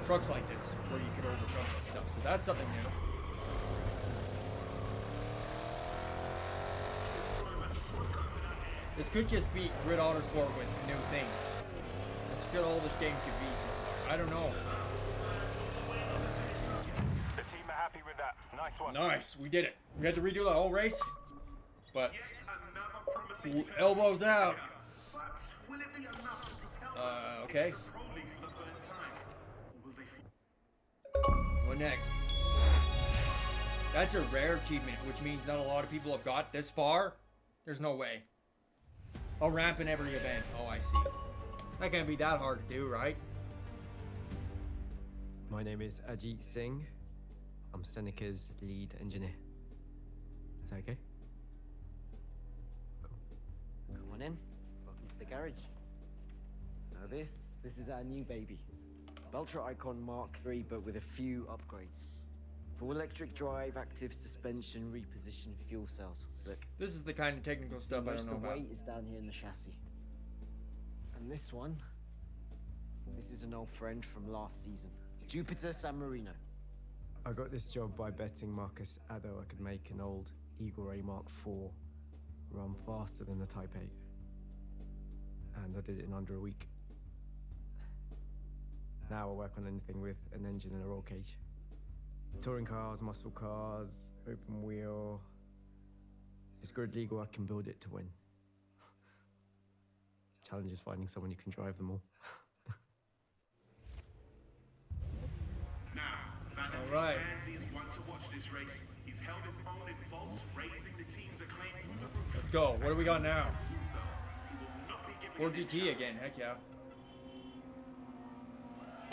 trucks like this where you could overcome stuff, so that's something new. This could just be Grid Autosport with new things. That's good all this game could be so far. I don't know. The team are happy with that. Nice one. Nice, we did it. We had to redo the whole race, but elbows out. Okay. What next? That's a rare achievement, which means not a lot of people have got this far. There's no way. A ramp in every event. Oh, I see. That can't be that hard to do, right? My name is Ajit Singh. I'm Seneca's lead engineer. Is that okay? Come on in. Welcome to the garage. Now this is our new baby. Ultra Icon Mark III, but with a few upgrades. Full electric drive, active suspension, repositioned fuel cells. Look. This is the kind of technical stuff I don't know The about. weight is down here in the chassis. And this one, this is an old friend from last season. Jupiter San Marino. I got this job by betting Marcus Addo I could make an old Eagle Ray Mark IV run faster than the Type 8. And I did it in under a week. Now I work on anything with an engine and a roll cage. Touring cars, muscle cars, open wheel. If it's grid legal, I can build it to win. Challenge is finding someone who can drive them all. All right. Manzi is one to watch this race. He's held his own in vaults, raising the team's acclaim from the roof. Let's go. What do we got now? 4GT again. Heck yeah.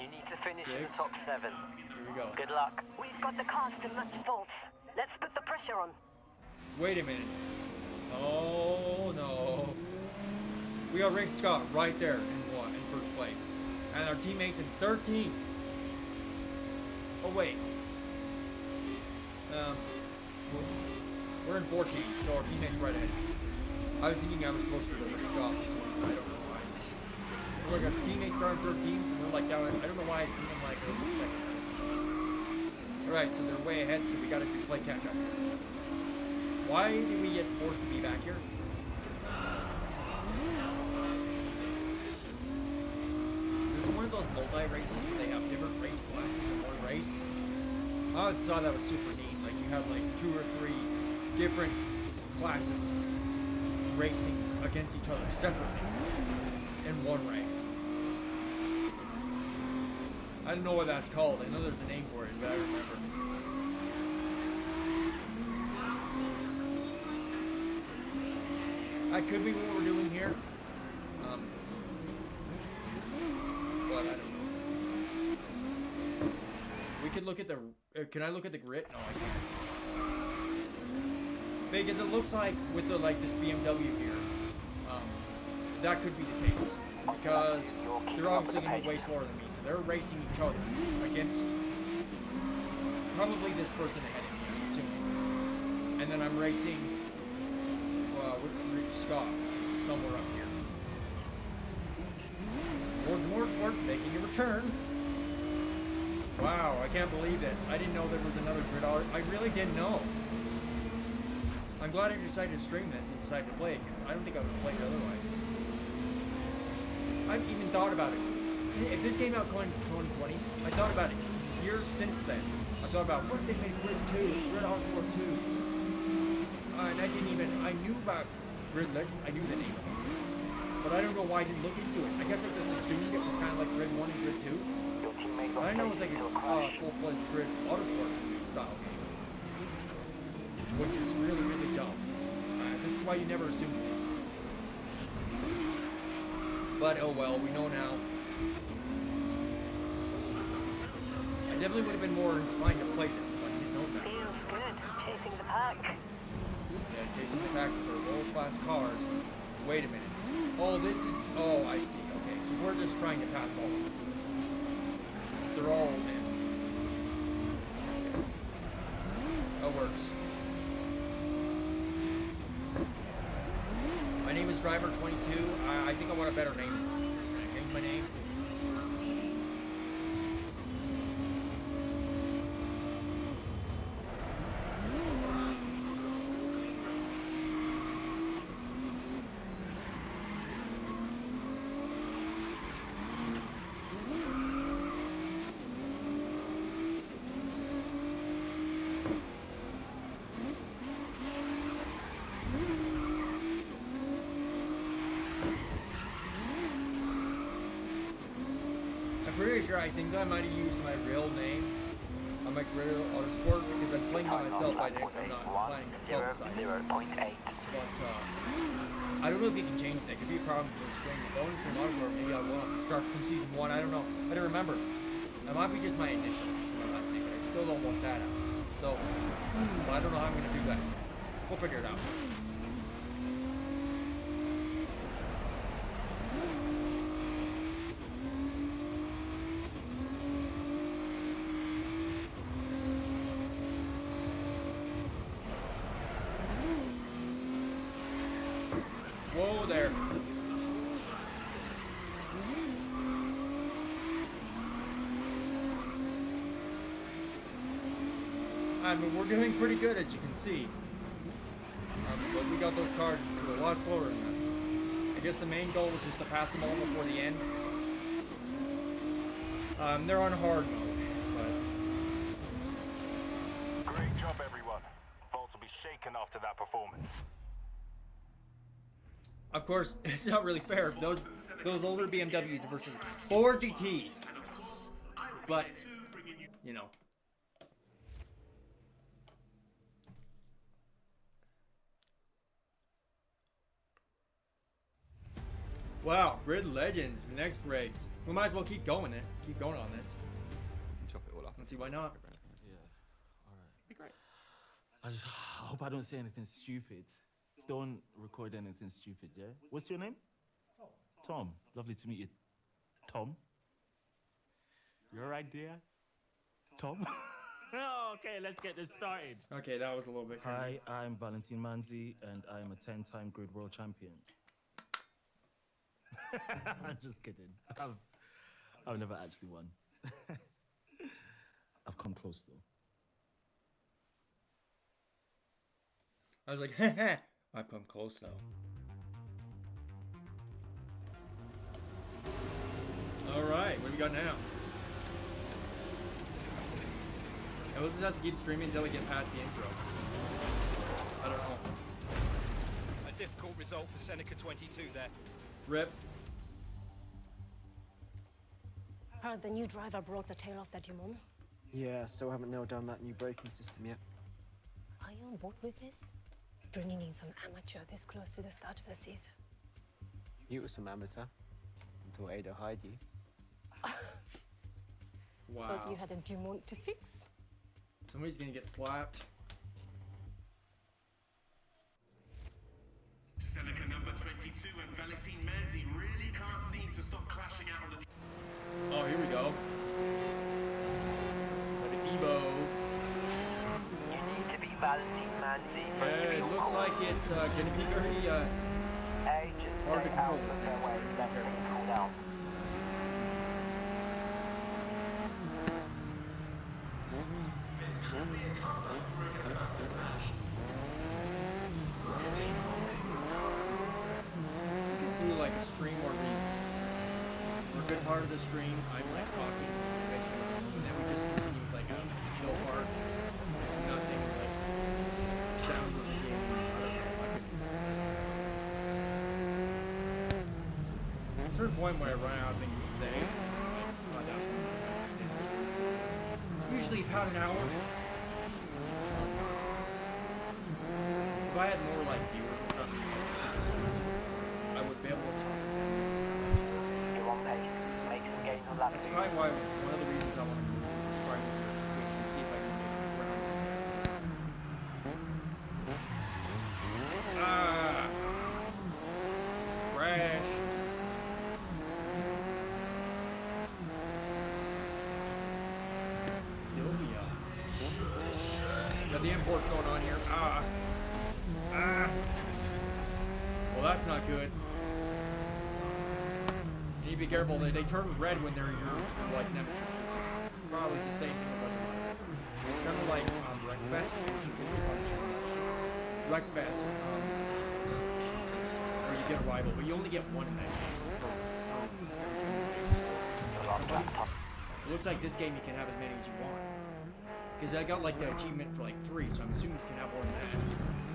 You need to finish in the 6. top 7. Here we go. Good luck. We've got the cars to match Volts. Let's put the pressure on. Wait a minute. Oh no. We got Rick Scott right there in first place. And our teammates in 13th. Oh wait. We're in 14th, so our teammates right ahead. I was thinking I was closer to Rick Scott. I don't know why. Look, our teammates are in 13th, and we're like down. I don't know why it's feeling like we're in second. Alright, so they're way ahead, so we gotta play catch up. Why did we get forced to be back here? This is one of those multi-races where they have different race classes in one race. I always thought that was super neat. Like you have like 2 or 3 different classes racing against each other separately in one race. I don't know what that's called. I know there's a name for it, but I remember. That could be what we're doing here. But I don't know. We could look at the... can I look at the grid? No, I can't. Because it looks like with the this BMW here, that could be the case. Because they're obviously going to be way slower than me. So they're racing each other against probably this person ahead of me, I'm assuming. And then I'm racing with Rick Scott somewhere up here. George Motorsport making a return. Wow, I can't believe this. I didn't know there was another grid. I really didn't know. I'm glad I decided to stream this and decided to play it, because I don't think I would have played it otherwise. I've even thought about it. See, if this came out in 2020, I thought about it years since then. I thought about, what if they made Grid 2, Grid Autosport 2? And I didn't even, I knew about Grid Legend, I knew the name. But I don't know why I didn't look into it. I guess I just assumed it was kind of like Grid 1 and Grid 2. I know it was like a full-fledged Grid Autosport style game. Which is really, really dumb. This is why you never assume things. But oh well, we know now. I definitely would have been more inclined to play this if I didn't know that. Feels good. Chasing the pack. Yeah, chasing the pack for world-class cars. Wait a minute. Oh, this is... Oh, I see. Okay, so we're just trying to pass all of them. They're all in. That works. My name is Driver22. I think I want a better name. Can I change my name? Pretty sure I think I might have used my real name I might get rid of auto sport because I'm playing by myself. I'm not playing outside. But I don't know if you can change that. It could be a problem with streaming. If I want to stream auto sport, maybe I will. Start from season 1. I don't know. I don't remember. That might be just my initial. I still don't want that out. So, I don't know how I'm gonna do that. We'll figure it out. Whoa there. I mean, we're doing pretty good, as you can see. But we got those cars a lot slower than us. I guess the main goal was just to pass them all before the end. They're on hard mode, but... Great job, everyone. Vaults will be shaken after that performance. Of course, it's not really fair if those older BMWs versus 4 GTs. But, you know. Wow, Grid Legends, next race. We might as well keep going on this. Chop it all up. Let's see why not. Yeah, alright. Be great. I hope I don't say anything stupid. Don't record anything stupid, yeah? What's your name? Tom. Lovely to meet you. Tom? You alright, dear? Tom? Okay, let's get this started. Okay, that was a little bit crazy. Hi, I'm Valentin Manzi, and I'm a 10-time Grid World Champion. I'm just kidding. I've never actually won. I've come close, though. I was like, heh. I've come close though. Alright, what do we got now? And we'll just have to keep streaming until we get past the intro. I don't know. A difficult result for Seneca 22 there. Rip. Heard the new driver broke the tail off that Dumont. Yeah, still haven't nailed down that new braking system yet. Are you on board with this? Bringing in some amateur this close to the start of the season. You were some amateur until Ada hired you. Wow. Thought you had a Dumont to fix. Somebody's gonna get slapped. Seneca number 22 and Valentin Manzi really can't seem to stop clashing out on the... Oh, here we go. Like an Evo. You need to be Valentin Manzi. Yeah, it looks like it's gonna be very hard to control this thing. So be careful. Do like a stream or read. For a good part of the stream, I'm like talking, and then we just continue with like a chill part, nothing like sound of the game. I don't know. At a certain point when I run out of things to say, like, not that one. Usually about an hour. If I had more like viewers, I would be able to talk to them. You're on pace. Make some gains on lap 2. That's probably why one of the reasons I want to try and Twitch and see if I can get around. Ah! Crash! Sylvia. Got the imports going on here. Ah! Ah! Well, that's not good. You need to be careful. They turn red when they're your like nemesis, which is probably the same thing as other ones. It's kind of like Wreckfest, Wreckfest, where you get a rival, but you only get one in that game. It looks like this game you can have as many as you want. Because I got like the achievement for like 3, so I'm assuming you can have more than that.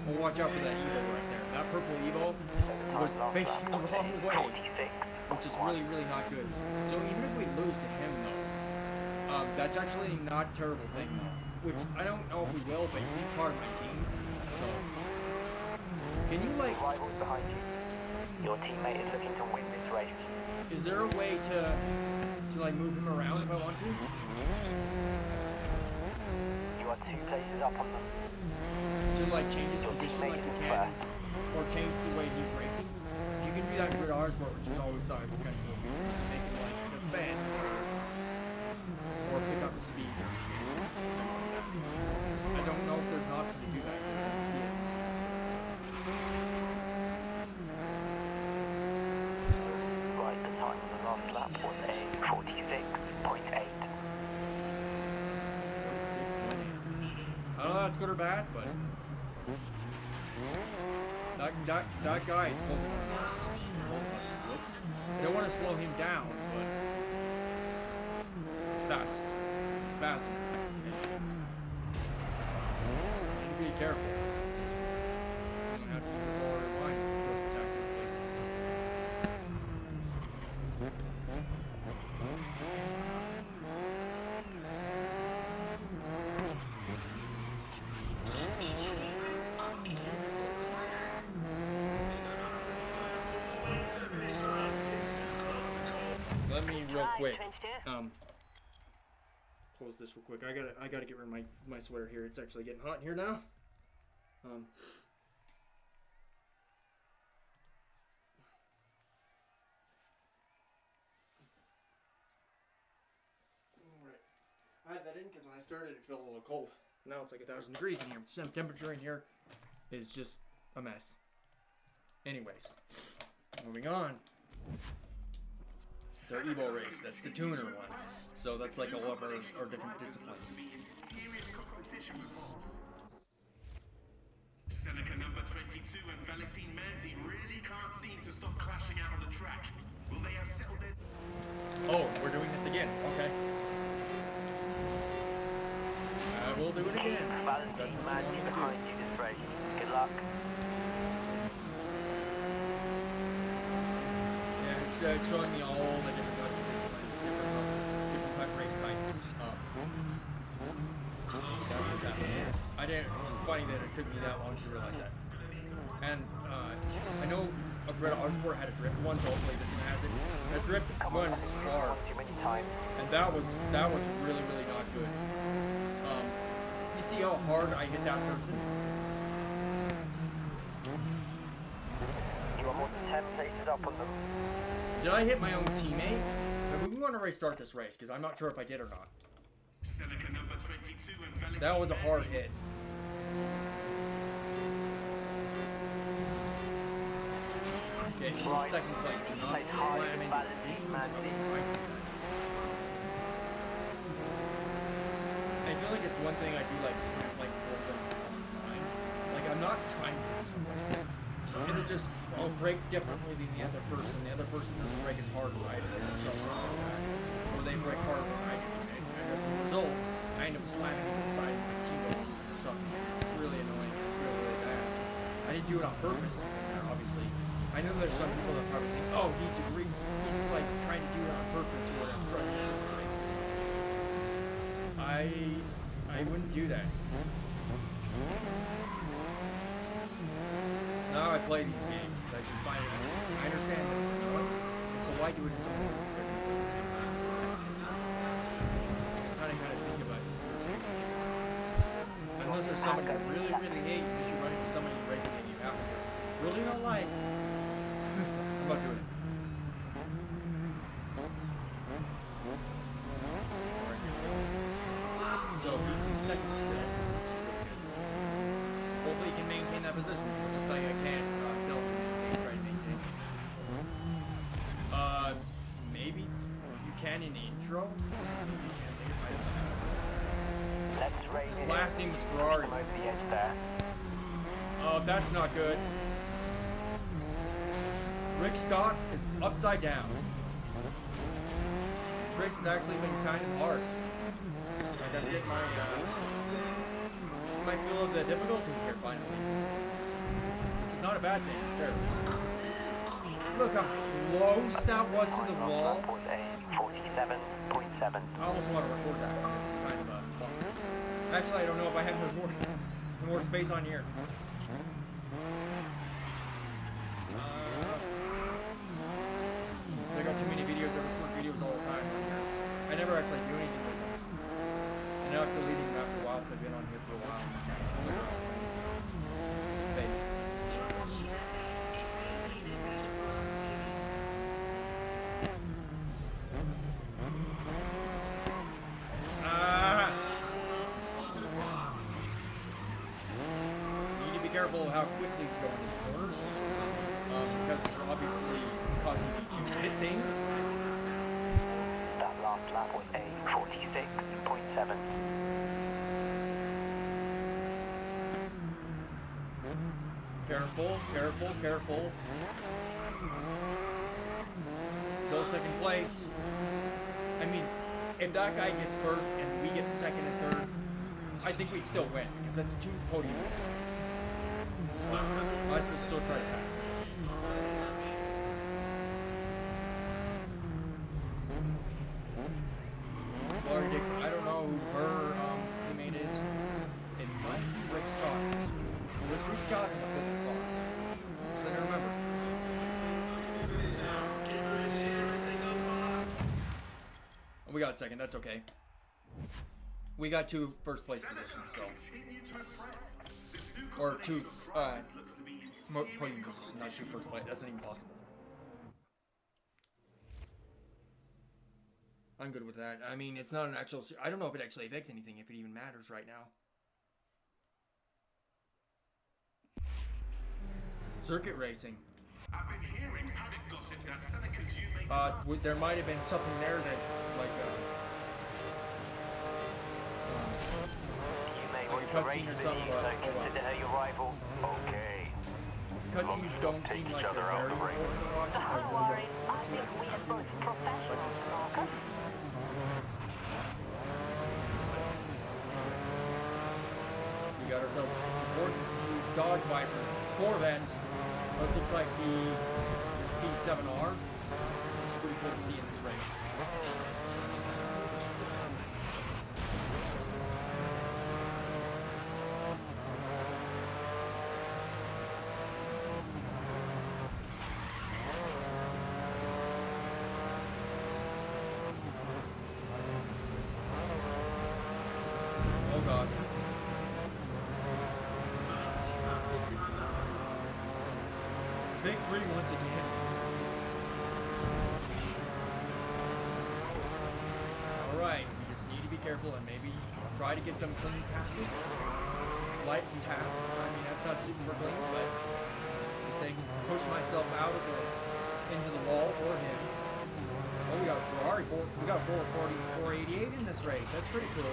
Well, watch out for that Evo right there. That purple Evo was facing the wrong way, which is really, really not good. So even if we lose to him, though, That's actually not a terrible thing, though. Which I don't know if we will, but he's part of my team. So, can you like? Rivals behind you. Your teammate is looking to win this race. Is there a way to like move him around if I want to? You are 2 places up on them. To like change his position like you can, or change the way he's racing. You can do that in Grid Autosport, which is always kind of cool. Make it like defend or pick up the speed. I don't know if there's an option to do that. I don't see it. Right, the time on the last lap was a 46.8. I don't know if that's good or bad, but that guy is closing on us. I don't want to slow him down, but it's fast. It's fast. You need to be careful. I'm gonna have to use the lower lines to go back quickly. Let me real quick close this real quick. I gotta get rid of my sweater here. It's actually getting hot in here now. Alright. I had that in because when I started it felt a little cold. Now it's like 1,000 degrees in here. The temperature in here is just a mess. Anyways, moving on. The Evo race, that's the tuner one. So that's like all of our different disciplines. Seneca number 22 and Valentine Manzi really can't seem to stop clashing out on the track. Will they have settled it? Oh, we're doing this again. Okay. I will do it again. Valentine Manzi behind you this race. Good luck. Yeah, it's showing me all the different types of disciplines, different type race types. That's what's happening. It's funny that it took me that long to realize that. And I know Grid Autosport had a drift one, so hopefully this one has it. The drift one is hard, and that was really not good. You see how hard I hit that person? You are more than 10 places up on them. Did I hit my own teammate? We want to restart this race because I'm not sure if I did or not. Seneca number 22 and Valentine That was a hard hit. Okay, he's second place. Not slamming. I feel like it's one thing I do like I'm not trying to hit someone. It'll just I'll break differently than the other person. The other person doesn't break as hard as I do. So, or they break harder than I do. And as a result, I end up slamming into the side of my team or something. It's really annoying. Really bad. I didn't do it on purpose, obviously. I know there's some people that probably think, oh, he's like trying to do it on purpose or whatever. Trying to do something. I wouldn't do that. Now I play these games because I just find it. I understand that it's annoying, and so why do it to someone else? Kind of think about it. Unless there's someone you really hate, because you run into somebody you regularly and you happen to really not like. I'm not doing it. So he's in second still. Hopefully he can maintain that position. Looks like I can't tell him to try to maintain it. Maybe you can in the intro. His last name is Ferrari. That's not good. Rick Scott is upside down. Rick has actually been kind of hard. Like I'm getting my feel of the difficulty here finally. Which is not a bad thing, necessarily. Look how close that was to the wall. 47.2. I almost want to record that one. It's kind of a bummer. Actually, I don't know if I have no more space on here. I got too many videos. I record videos all the time on here. I never actually do anything with them. And now after deleting them after a while, I've been on here for a while. Space. You need to be careful how quickly you go into the corners. Because they're obviously causing you to hit things. That last lap was a 46.7. Careful, careful, careful. Still second place. I mean, if that guy gets first and we get second and third, I think we'd still win because that's 2 podium positions. I should still try to pass. Laurie Dixon, I don't know who her teammate is. It might be Rick Scott. Was Rick Scott in the pit car? Because I don't remember. We got second, that's okay. We got 2 first place positions, so. Or 2 podium positions, not 2 first place. That's not even possible. I'm good with that. I mean, it's not an actual... I don't know if it actually affects anything, if it even matters right now. Circuit racing. I've been hearing paddock gossip that Seneca's you make there might have been something there that, like, You may want to race with you, so consider your rival. Okay. Cutscenes don't seem like they're very important to watch. Don't worry, I think we are both professionals, Marcus. We got ourselves 4 Dodge Viper Corvettes. Those look like the C7R. It's pretty cool to see in this race. Oh god. Victory once again. Alright, we just need to be careful and maybe try to get some clean passes. Light and tap. I mean, that's not super clean, but just saying, push myself out of into the wall or him. Oh, we got a Ferrari. We got 488 in this race. That's pretty cool.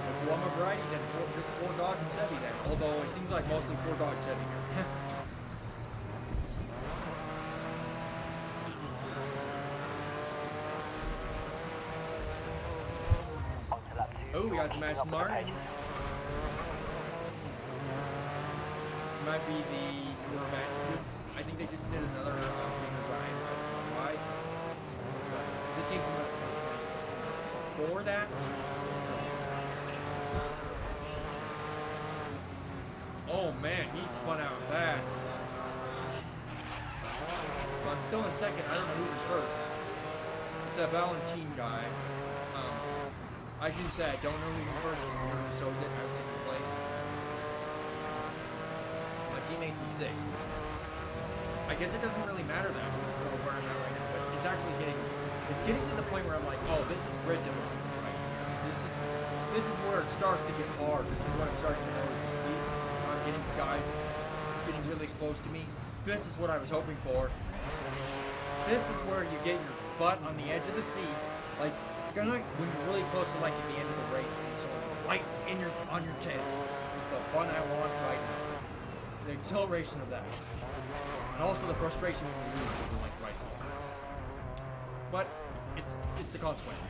If one McGrady, then just 4 Dodge and Chevy then. Although it seems like mostly 4 Dodge Chevy here. Oh, we got some Aston Martins. Might be the newer Vantages. I think they just did another redesign. Why? This came from before that. Oh man, he spun out bad. Well, I'm still in second. I don't know who's first. It's a Valentine guy. I should say I don't know who first is. Who shows it at second place. My teammate's in 6th. I guess it doesn't really matter that where I'm at right now, but it's actually getting to the point where I'm like, oh, this is grid development right here. This is where it starts to get hard. This is what I'm starting to notice. See, I'm getting guys getting really close to me. This is what I was hoping for. This is where you get your butt on the edge of the seat, like when you're really close to like at the end of the race, and so right on your chin. The fun I want right now. The exhilaration of that. And also the frustration when you lose, like right here. But it's the consequence.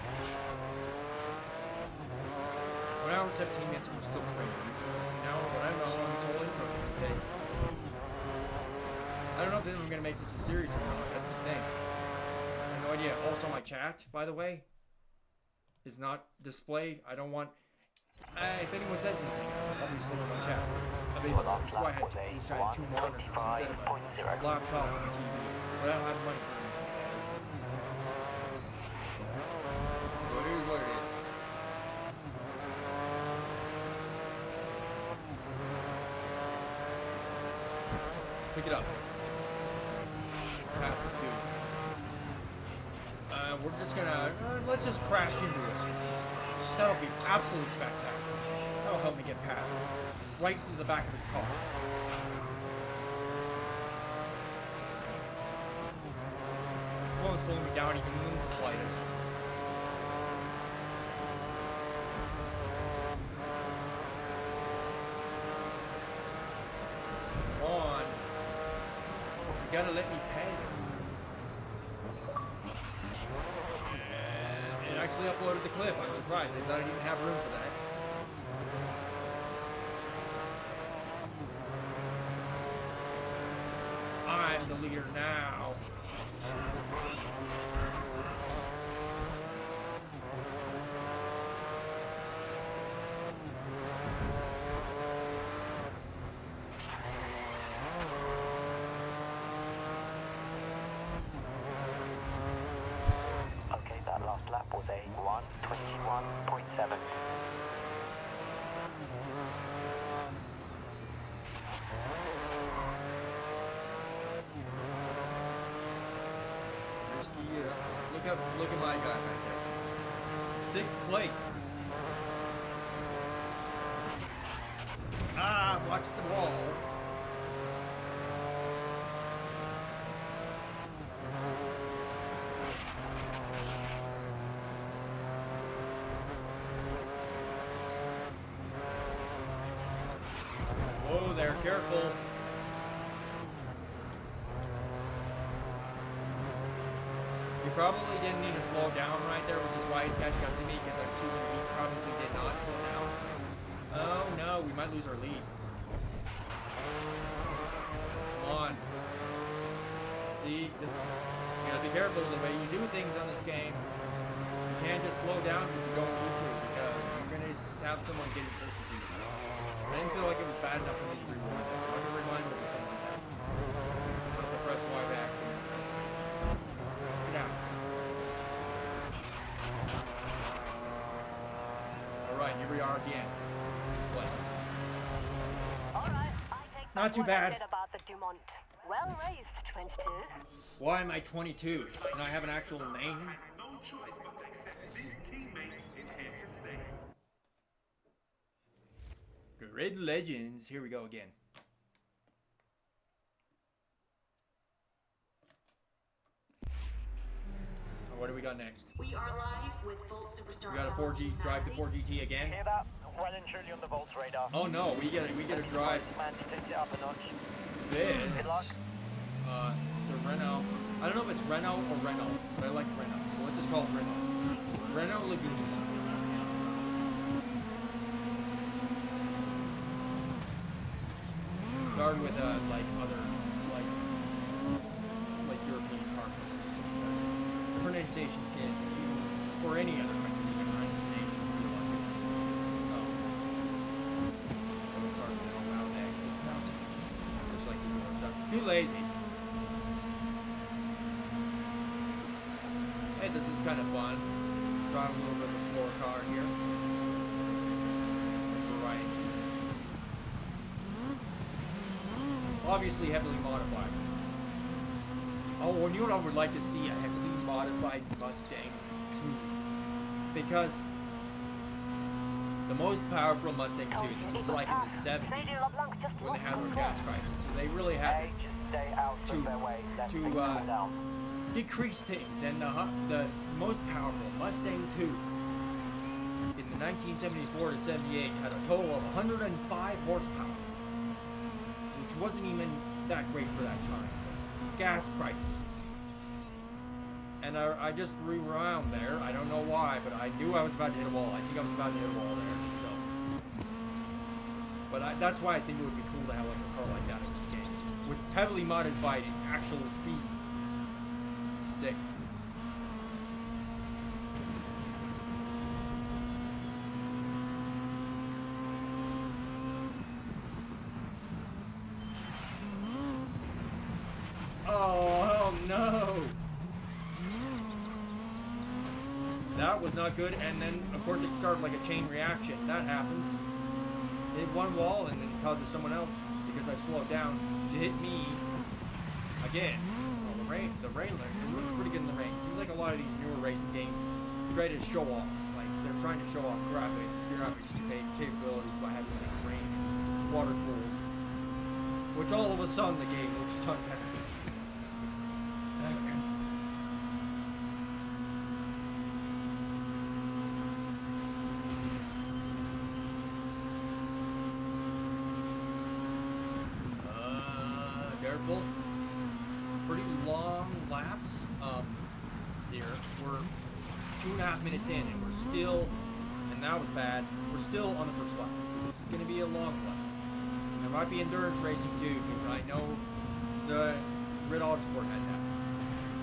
When I was 17 minutes, we're still straight. Now, what I know on this whole intro, okay? I I don't know if I'm gonna make this a series or not. That's the thing. I have no idea. Also, my chat, by the way, is not displayed. I don't want. If anyone says anything, I'll be slow my chat. I mean, that's why I had two monitors instead of a laptop and a TV. But I don't have money for it. So it is what it is. Pick it up. Pass this dude. We're just gonna let's just crash into it. That'll be absolutely spectacular. That'll help me get past right into the back of his car. It won't slow me down even in the slightest. Come on. You gotta let me pay. And it actually uploaded the clip. I'm surprised. They didn't even have room for that. I'm the leader now. Okay, that last lap was a 1:21.7. Look at my guy back there. 6th place. Watch the wall. Whoa there, careful. You probably didn't need to slow down right there, which is why he's catching up to me, because I'm choosing he probably did not slow down. Oh no, we might lose our lead. Come on. See, you gotta be careful the way you do things on this game. You can't just slow down when you don't need to, because you're gonna have someone getting closer to you. I didn't feel like it was bad enough for me to rewind it. I can rewind it or something like that. Unless I press Y by accident. Get out. Alright, here we are again. What? Alright, I take Not too bad. about the Dumont. Well raised, 22. Why am I 22? And I have an actual name? No choice but to accept this teammate is here to stay. Grid Legends. Here we go again. What do we got next? We are live with Volt Superstar. We got a 4G drive to 4GT again. Hear that? Well and truly on the Volts radar. Oh no, we gotta drive Man, take it up a notch. this. Good luck. The Renault. I don't know if it's Renault or Renault, but I like Renault, so let's just call it Renault. Renault Lagoon. Starting with like other like European car companies, because the pronunciations can, or any other country, the pronunciation can be a lot different. So it's hard to know how to actually pronounce it, just like the yours. I'm too lazy. Hey, this is kind of fun. Driving a little bit of a slower car here. Variety. Obviously heavily modified. Oh, and you know what I would like to see? A heavily modified Mustang 2. Because the most powerful Mustang 2, this was like in the 70s when they had their gas crisis. So they really had to decrease things. And the most powerful Mustang 2 in the 1974 to 78 had a total of 105 horsepower. Wasn't even that great for that time. Gas crisis. And I just rewound there. I don't know why, but I knew I was about to hit a wall. I think I was about to hit a wall there. So. But that's why I think it would be cool to have like a car like that in this game. with heavily modified actual speed. Sick. Oh, hell no! That was not good, and then, of course, it started like a chain reaction. That happens. It hit one wall, and then it causes someone else, because I slowed down, to hit me again. Well, the rain, it looks pretty good in the rain. Seems like a lot of these newer racing games try to show off. Like, they're trying to show off graphics capabilities by having like rain, water pools. Which all of a sudden the game looks a ton better. Careful. Pretty long laps here. We're 2.5 minutes in and we're still, and that was bad, we're still on the first lap. So this is going to be a long one. And there might be endurance racing too, because I know the Grid Autosport had that.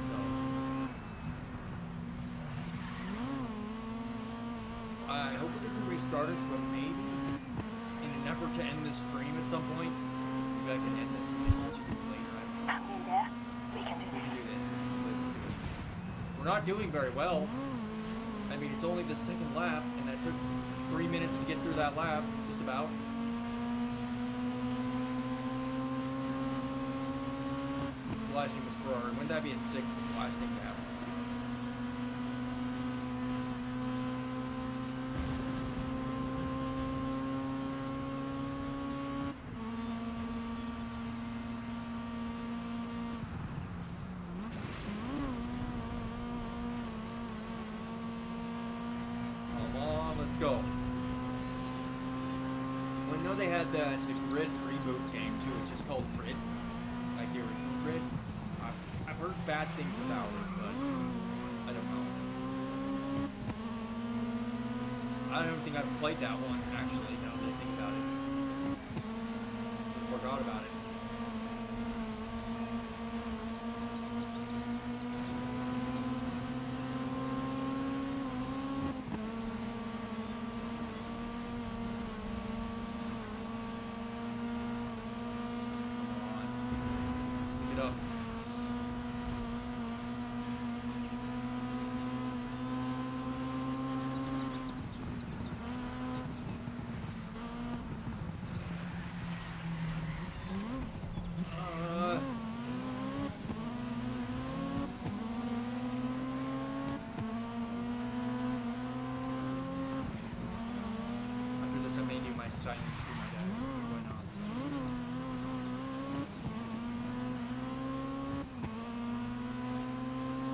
So I hope it doesn't restart us, but maybe in an effort to end this stream at some point, maybe I can end this later. Hang in there. We can do this. Let's do it. We're not doing very well. I mean, it's only the second lap, and that took 3 minutes to get through that lap, just about. Flashing was Ferrari. Wouldn't that be a sick last thing to happen? Go. Well, I know they had the Grid reboot game too. It's just called Grid, like the original Grid. I've heard bad things about it, but I don't know. I don't think I've played that one actually. Now that I think about it, I forgot about it.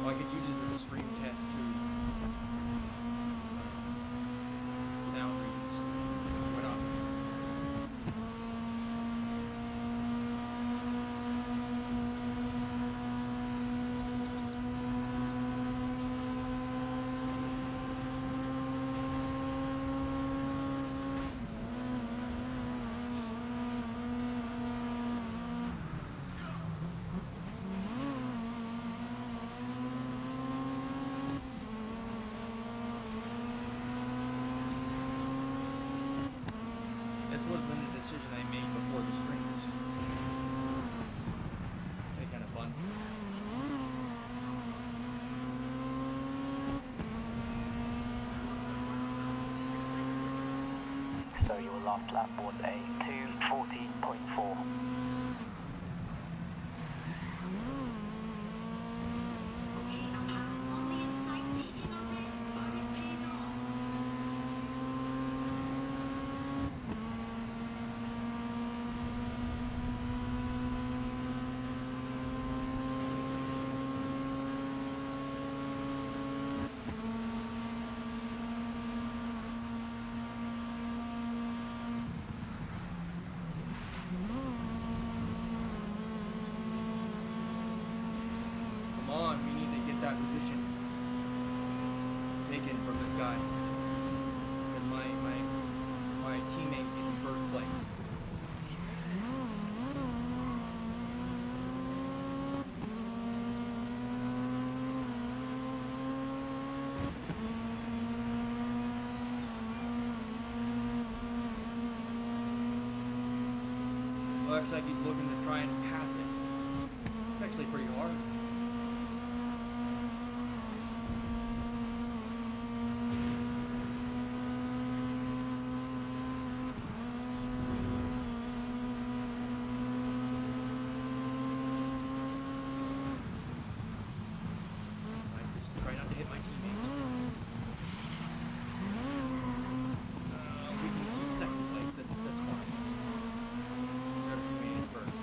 I could use it as a stream test too. Sound reasons. Why not? This wasn't a decision I made before the streams. They kind of fun. So your last lap was a 2:40.4. Looks like he's looking to try and pass it. It's actually pretty hard. Try not to hit my teammates. We can keep second place. That's fine. We gotta keep me in first.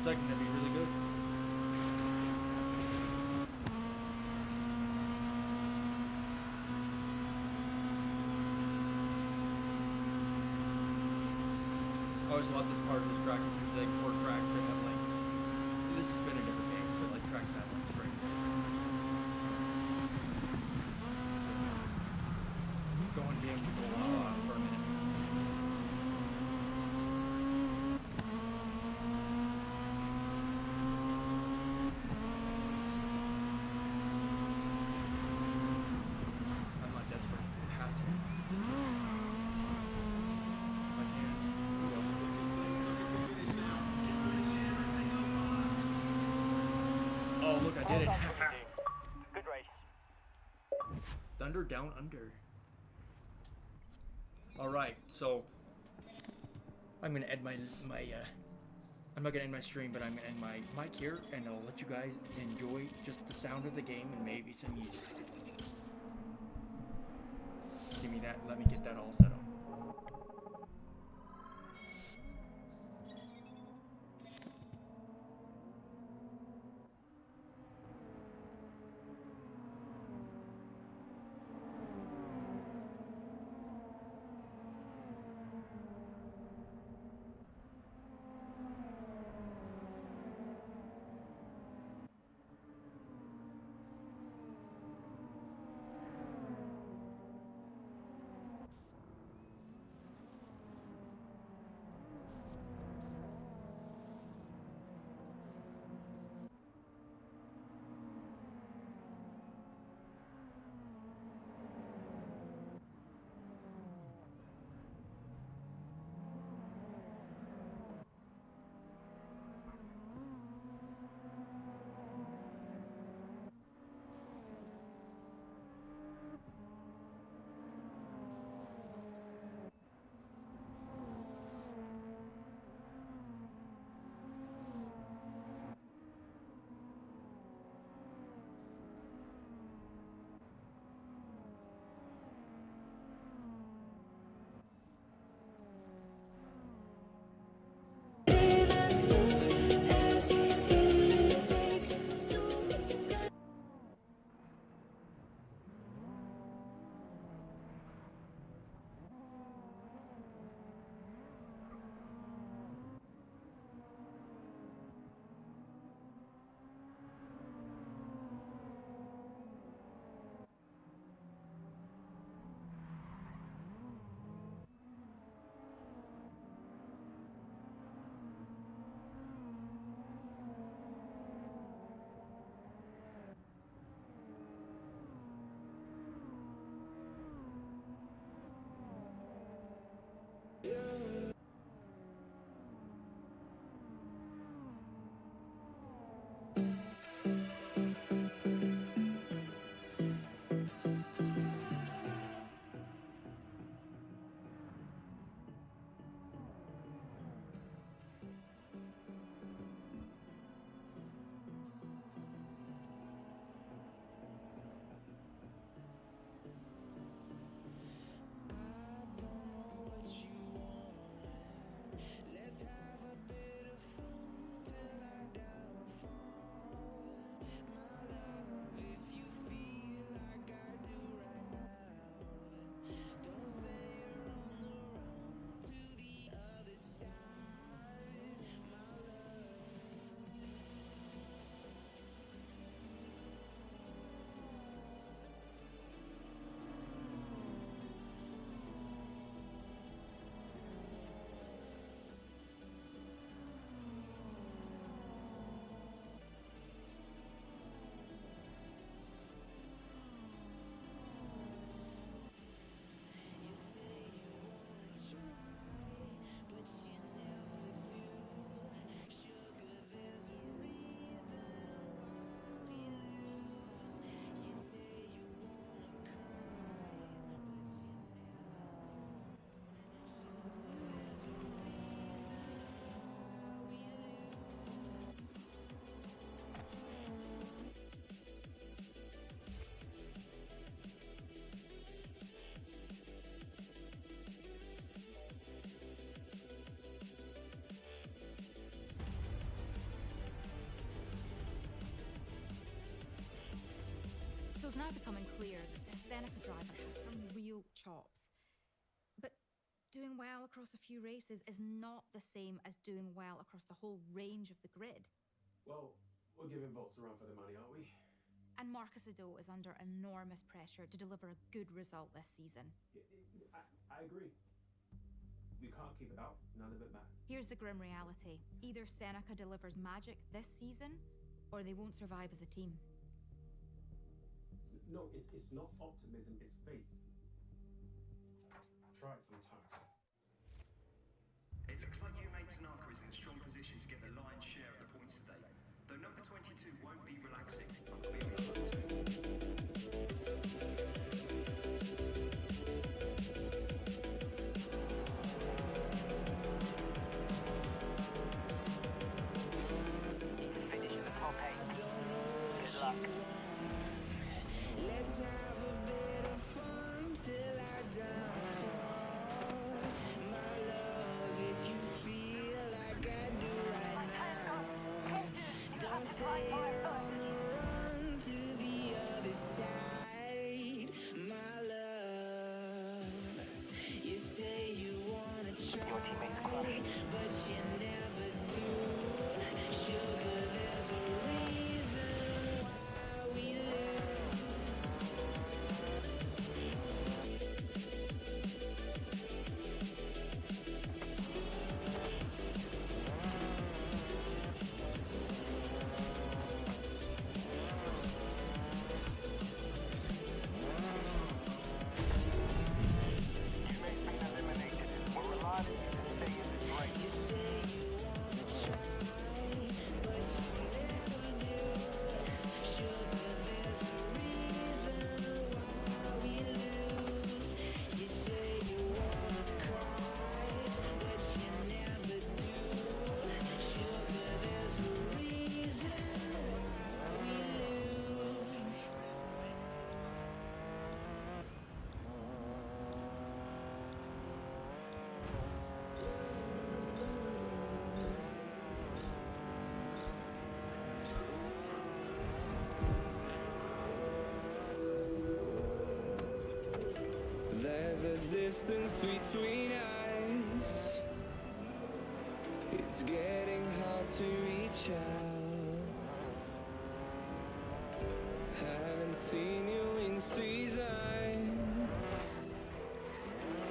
Second, that'd be really good. I always love this part of this track. It seems like more tracks that have like, this has been in different games, but like tracks that have like straight ways. It's going dim for a while, for a minute. I'm like desperate to pass it. If I can. Oh, look, I did it. Good race. Thunder down under. Alright, so I'm gonna end my I'm not gonna end my stream, but I'm gonna end my mic here, and I'll let you guys enjoy just the sound of the game and maybe some music. Give me that, let me get that all set up. So it's now becoming clear that the Seneca driver has some real chops. But doing well across a few races is not the same as doing well across the whole range of the grid. Well, we're giving Volts a run for the money, aren't we? And Marcus Ado is under enormous pressure to deliver a good result this season. I agree. We can't keep it up. None of it matters. Here's the grim reality. Either Seneca delivers magic this season, or they won't survive as a team. No, it's not optimism, it's faith. Try it sometimes. It looks like Yume Tanaka is in a strong position to get the lion's share of the points today. Though number 22 won't be relaxing. Finish in the top 8. Good luck. Let's have a bit of fun till I downfall. My love, if you feel like I do right now, don't say you're on the run to the other side. My love, you say you wanna try, but you never do. Sugar, there's a reason why we lose. There's a distance between us. It's getting hard to reach out. Haven't seen you in seasons,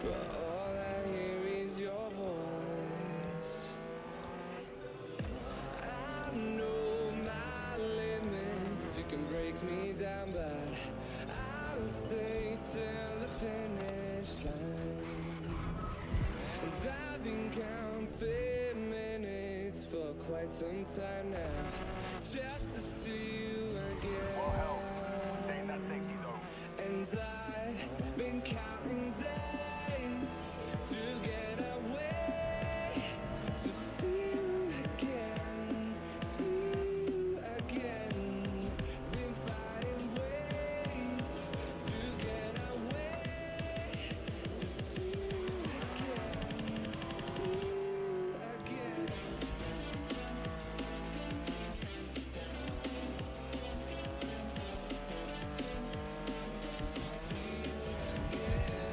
but all I hear is your voice. I know my limits. You can break me down, but I'll stay till the finish line. And I've been counting minutes for quite some time now, just to see you again. And I've been counting days to get away, to see you again, see you again. Been finding ways to get away, to see you again, see you again. Yeah.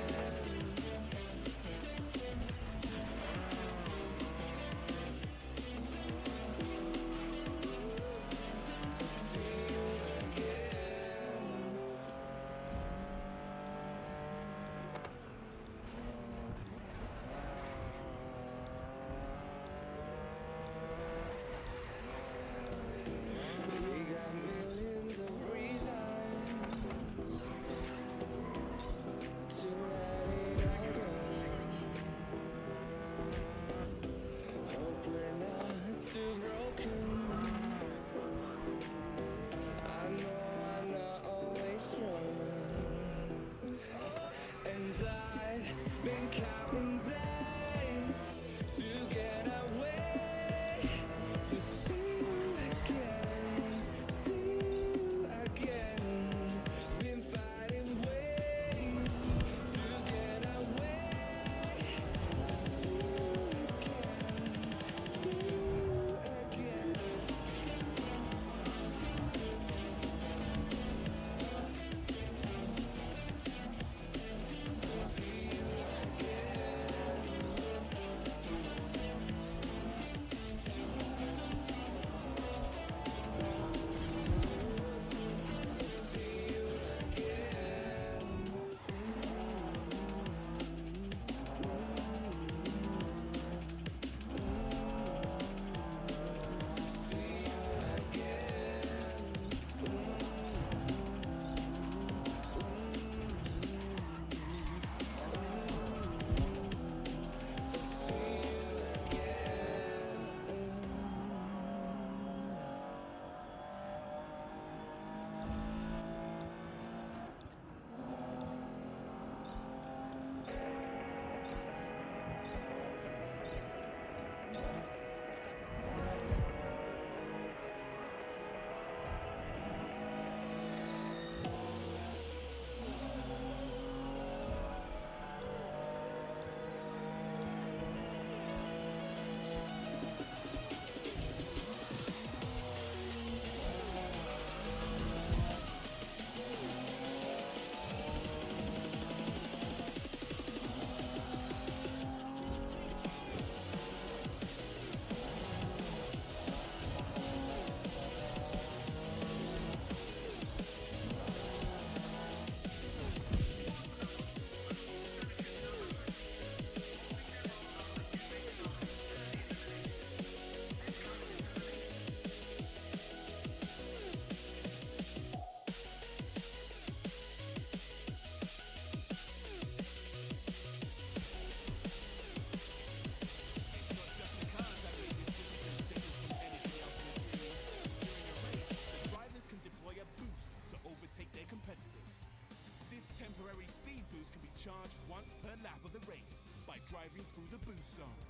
the race by driving through the boost zone.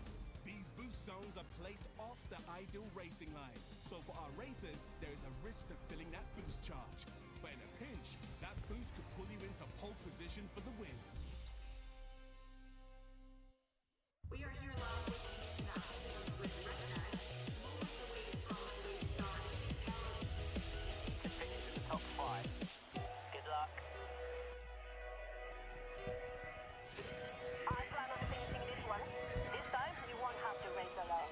These boost zones are placed off the ideal racing line, so for our racers, there is a risk to filling that boost charge. But in a pinch, that boost could pull you into pole position for the win. We are here live with Redneck. Most awaited probably starting. To finish in the top 5. Good luck. I plan on finishing this one. This time, you won't have to race alone.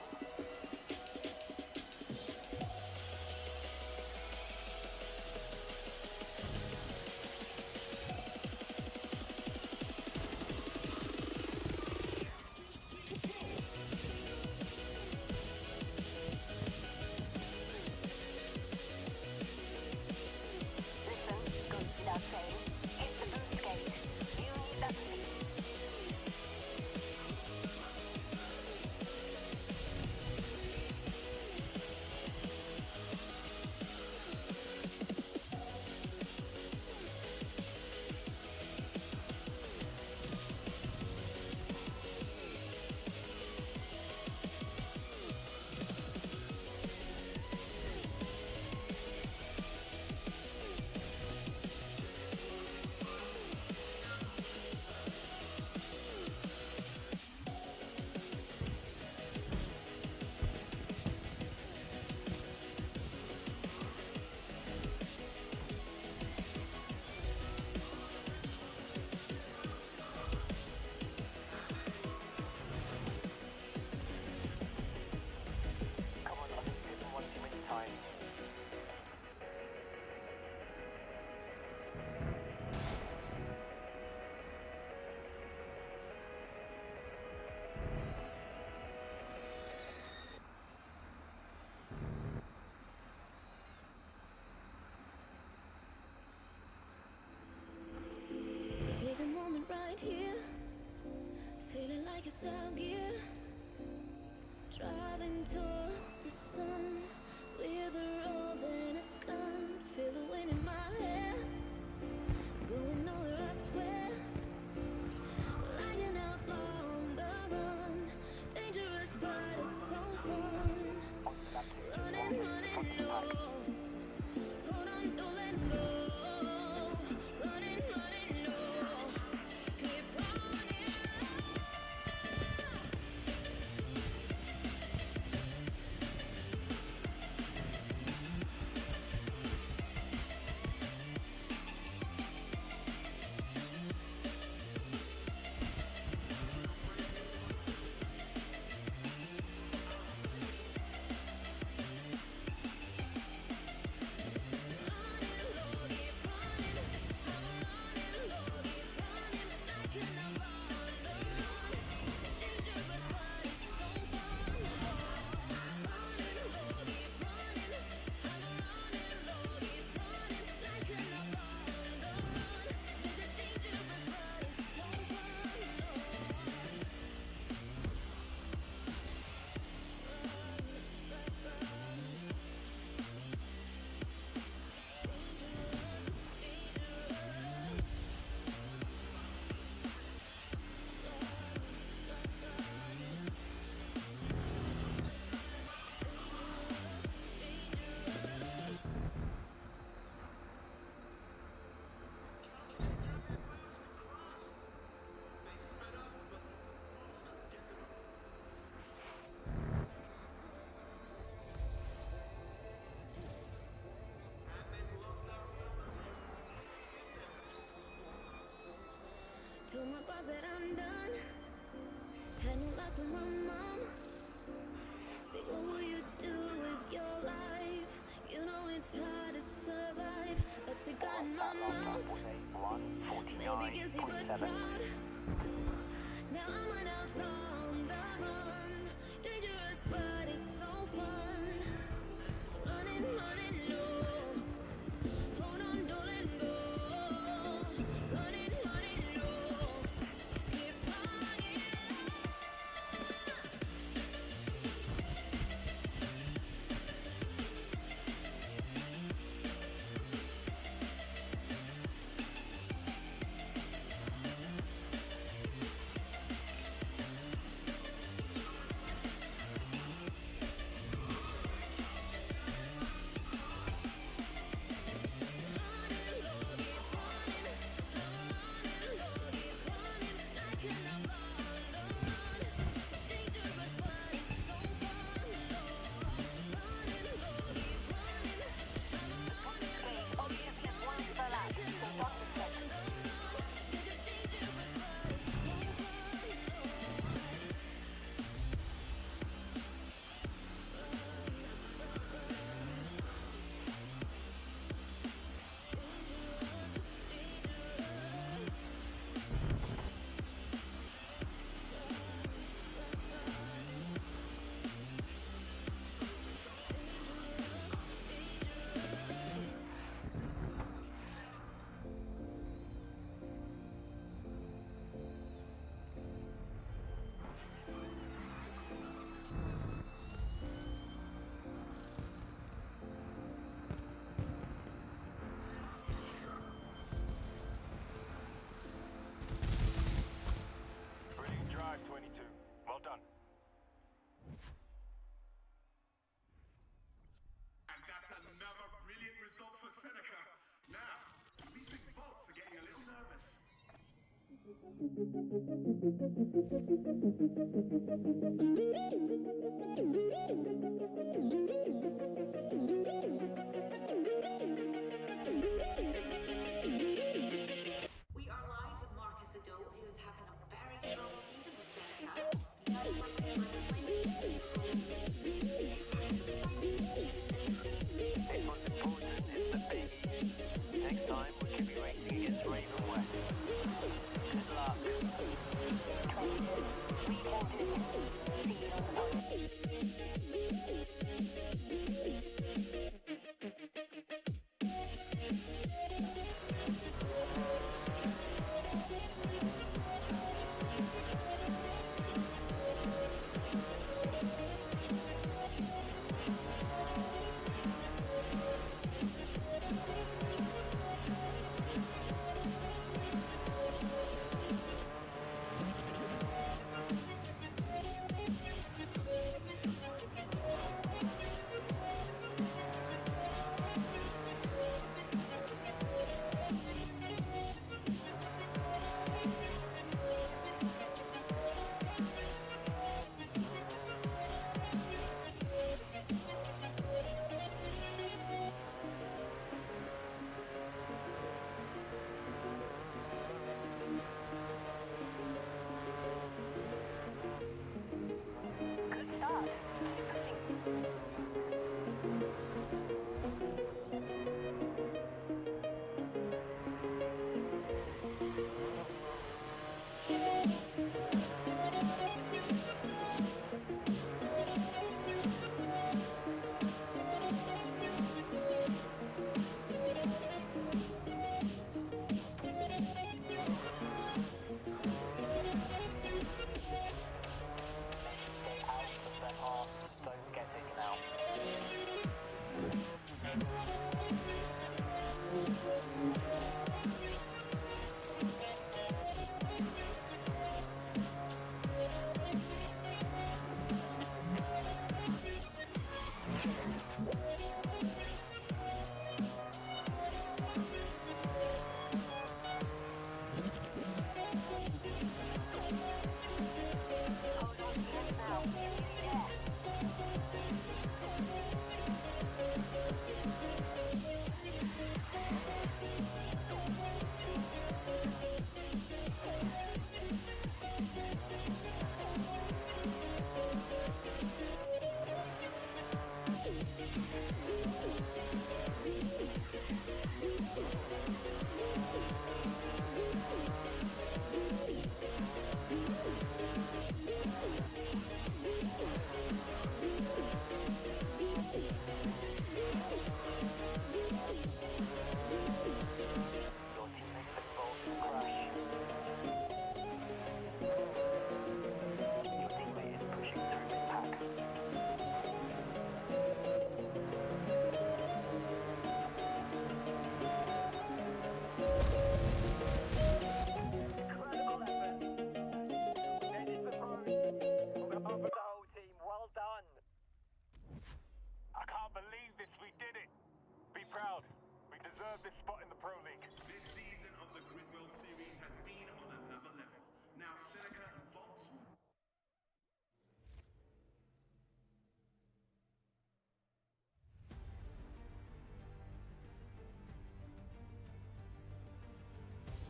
Listen, goes without saying, it's the boost gate. You need that speed. Come on, I think people want too many times. Take a moment right here, feeling like it's out gear. Driving towards the sun with a rose and a gun. Feel the wind in my hair, going nowhere I swear. Like an outlaw on the run, dangerous but it's so fun. Running, running low, hold on, don't let go. Running, running low, keep running low. Told my boss that I'm done. Had no luck with my mom. Say, what will you do with your life? You know it's hard to survive. A cigar in my mouth. Maybe guilty but proud. Now I'm an outlaw on the run. Dangerous but it's so fun. Running, running low. Hold on, don't let go. Running, running low. Keep running low. We are live with Marcus Ado, who is having a very strong season with Seneca. He's had work with Hey, what's important is the biggie. Next time, we could be racing against Raven West. Good luck. This spot in the Pro League. This season of the Grid World Series has been on another level. Now Seneca and Volts will...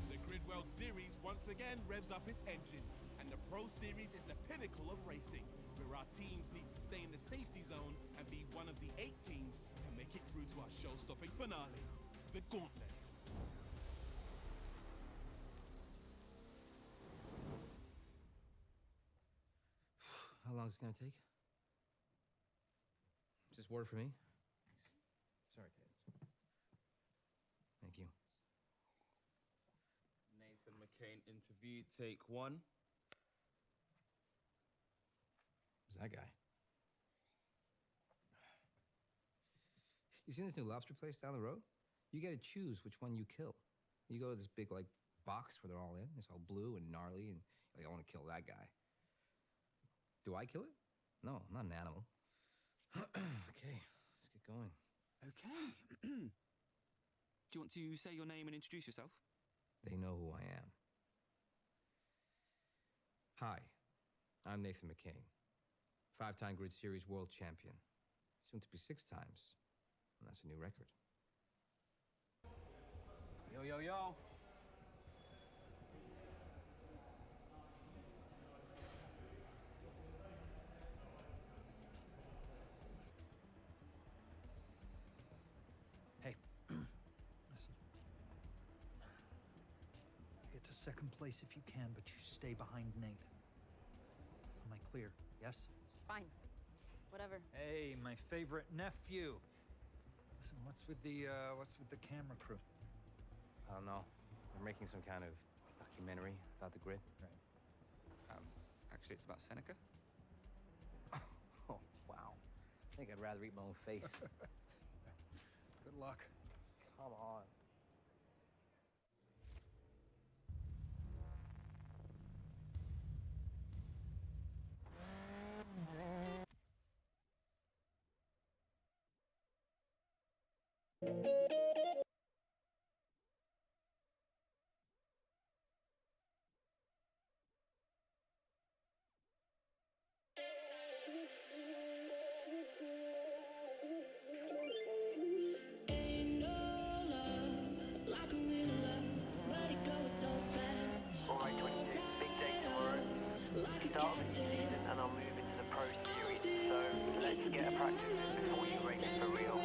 The Grid World Series once again revs up its engines, and the Pro Series is the pinnacle of racing, where our teams need to stay in the safety zone and be one of the 8 teams to make it through to our show-stopping finale, the Gauntlet. How long is it gonna take? Just word for me? Sorry, Kate. Thank you. Nathan McCain interview, take 1. Who's that guy? You seen this new lobster place down the road? You gotta choose which one you kill. You go to this big, like, box where they're all in. It's all blue and gnarly, and like, I want to kill that guy. Do I kill it? No, I'm not an animal. Okay, let's get going. Okay. Do you want to say your name and introduce yourself? They know who I am. Hi, I'm Nathan McCain, 5-time Grid Series world champion, soon to be 6 times, and that's a new record. Yo, yo, yo. Hey, listen. You get to second place if you can, but you stay behind Nate. Am I clear? Yes? Fine. Whatever. Hey, my favorite nephew. Listen, what's with the camera crew? I don't know. They're making some kind of documentary about the grid. Right. Actually, it's about Seneca. Oh, wow. I think I'd rather eat my own face. Good luck. Come on. Ain't no love like a real love, but it goes so fast. Alright, 22, big day tomorrow. Start of the season and I'll move into the Pro Series. So let's get a practice in before you race for real.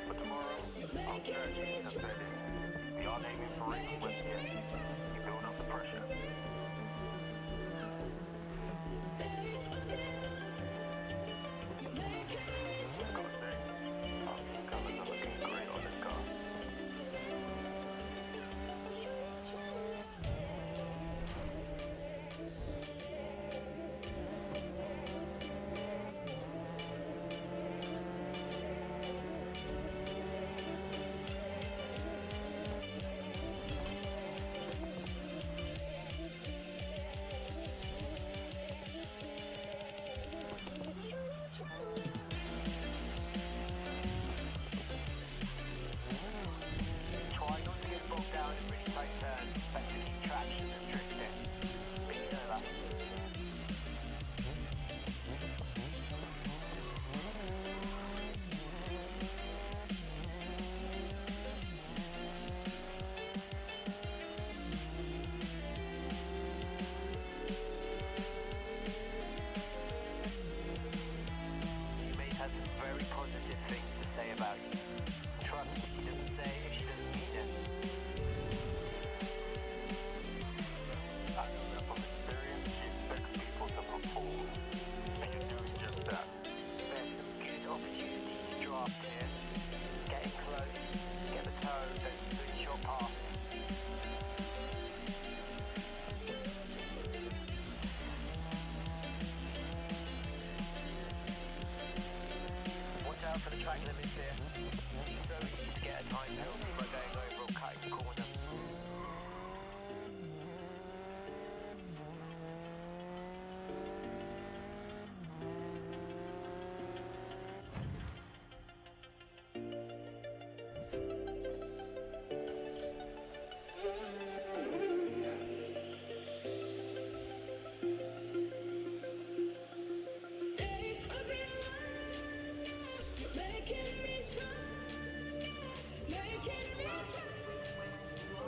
For tomorrow, after 13 and 13, we are aiming for race once again. You build up the pressure. Colours are looking great on this car. Try not to get bogged down in really tight turns, best to keep traction and drifting. But you know that. Your mate has some very positive things to say about you. Trust me, she doesn't say it if she doesn't mean it. I know that from experience, she expects people to perform. And you're doing just that. There's some good opportunities to draft here. Get in close, get the toe, then switch your path. Watch out for the track limits here. It's so easy to get a time penalty by going over or cutting the corner. Stay up in line, making me stronger, making me stronger.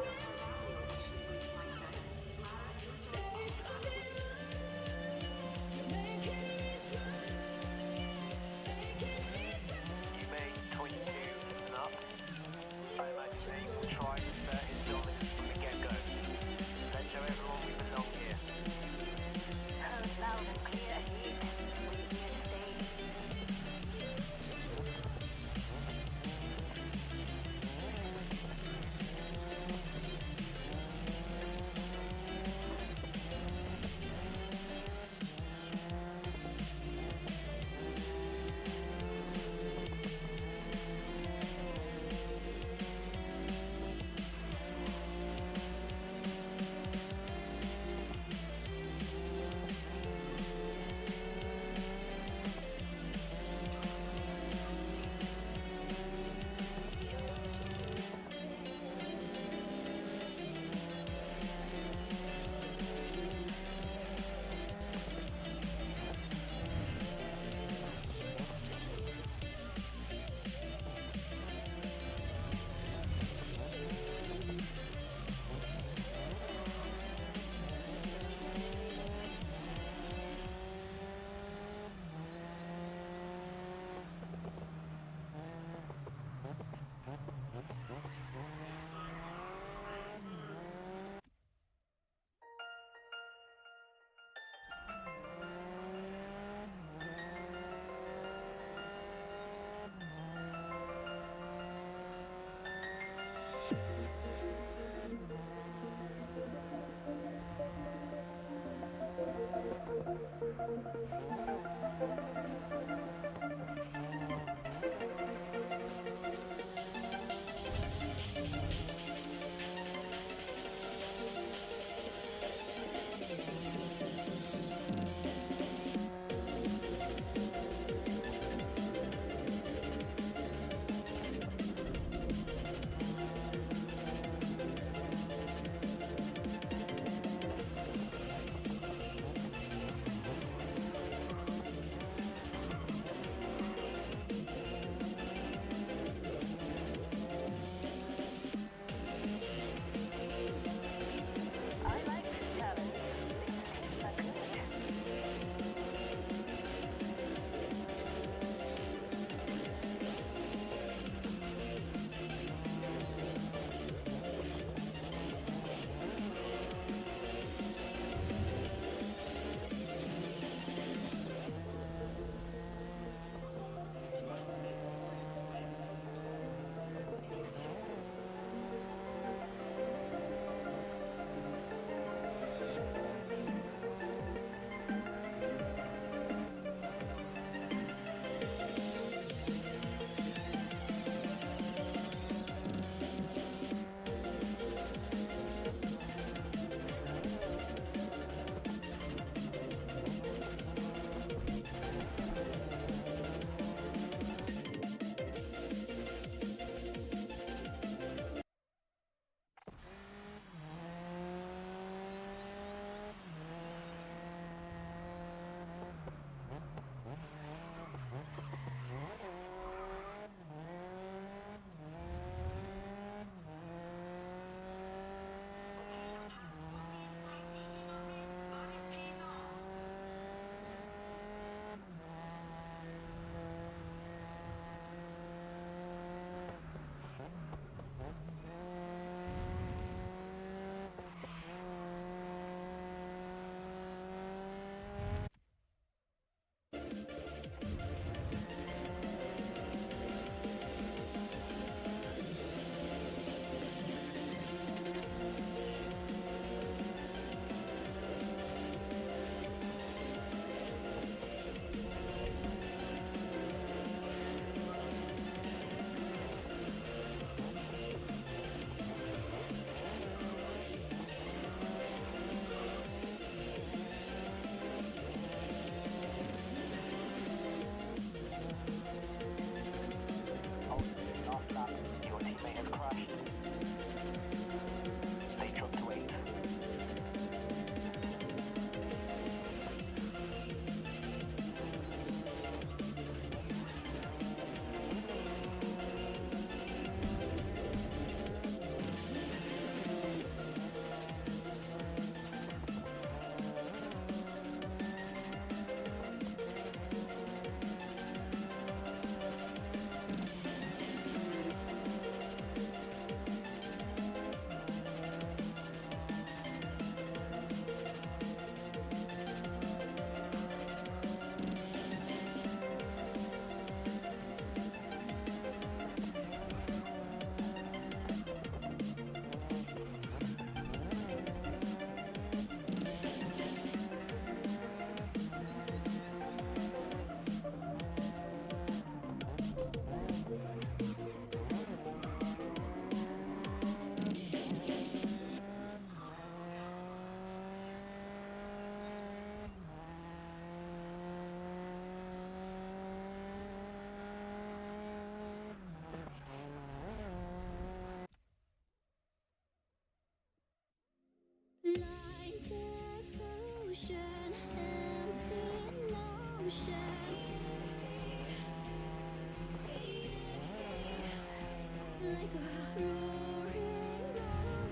like a roaring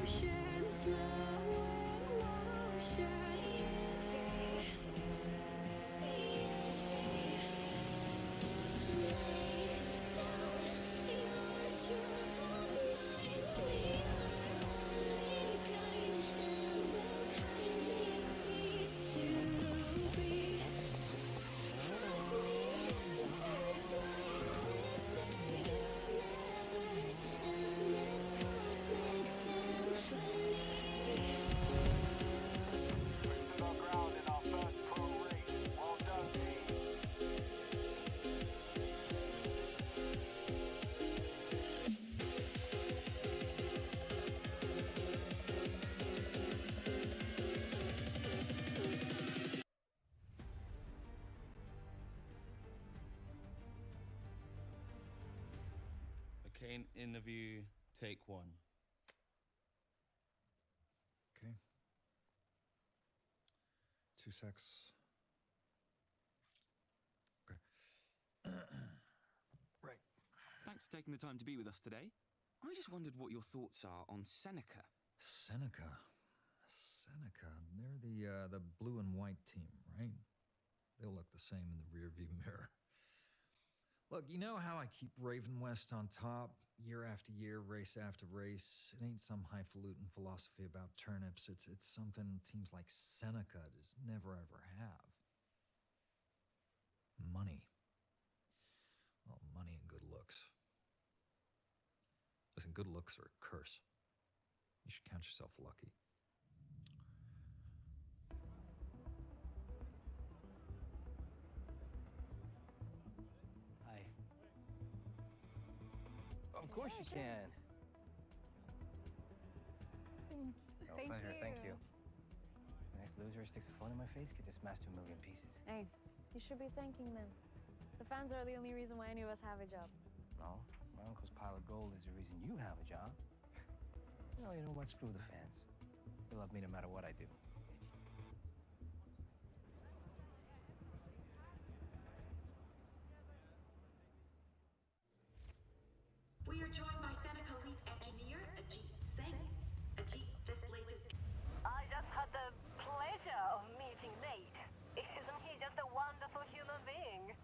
ocean, slow in motion. McCain interview, take one. Okay. 2 secs. Okay. Right. Thanks for taking the time to be with us today. I just wondered what your thoughts are on Seneca. Seneca. They're the blue and white team, right? They'll look the same in the rearview mirror. Look, you know how I keep Raven West on top year after year, race after race? It ain't some highfalutin philosophy about turnips. It's something teams like Seneca just never ever have. Money. Well, money and good looks. Listen, good looks are a curse. You should count yourself lucky. Hi. Of course you can. No, Thank pleasure. you. Thank you. Next loser sticks a phone in my face, get this smashed to a million pieces. Hey, you should be thanking them. The fans are the only reason why any of us have a job. No, my uncle's pile of gold is the reason you have a job. Well, you know what? Screw the fans. They love me no matter what I do. We are joined by Seneca lead engineer Ajit Singh. Ajit, this latest. I just had the pleasure of meeting Nate. Isn't he just a wonderful human being?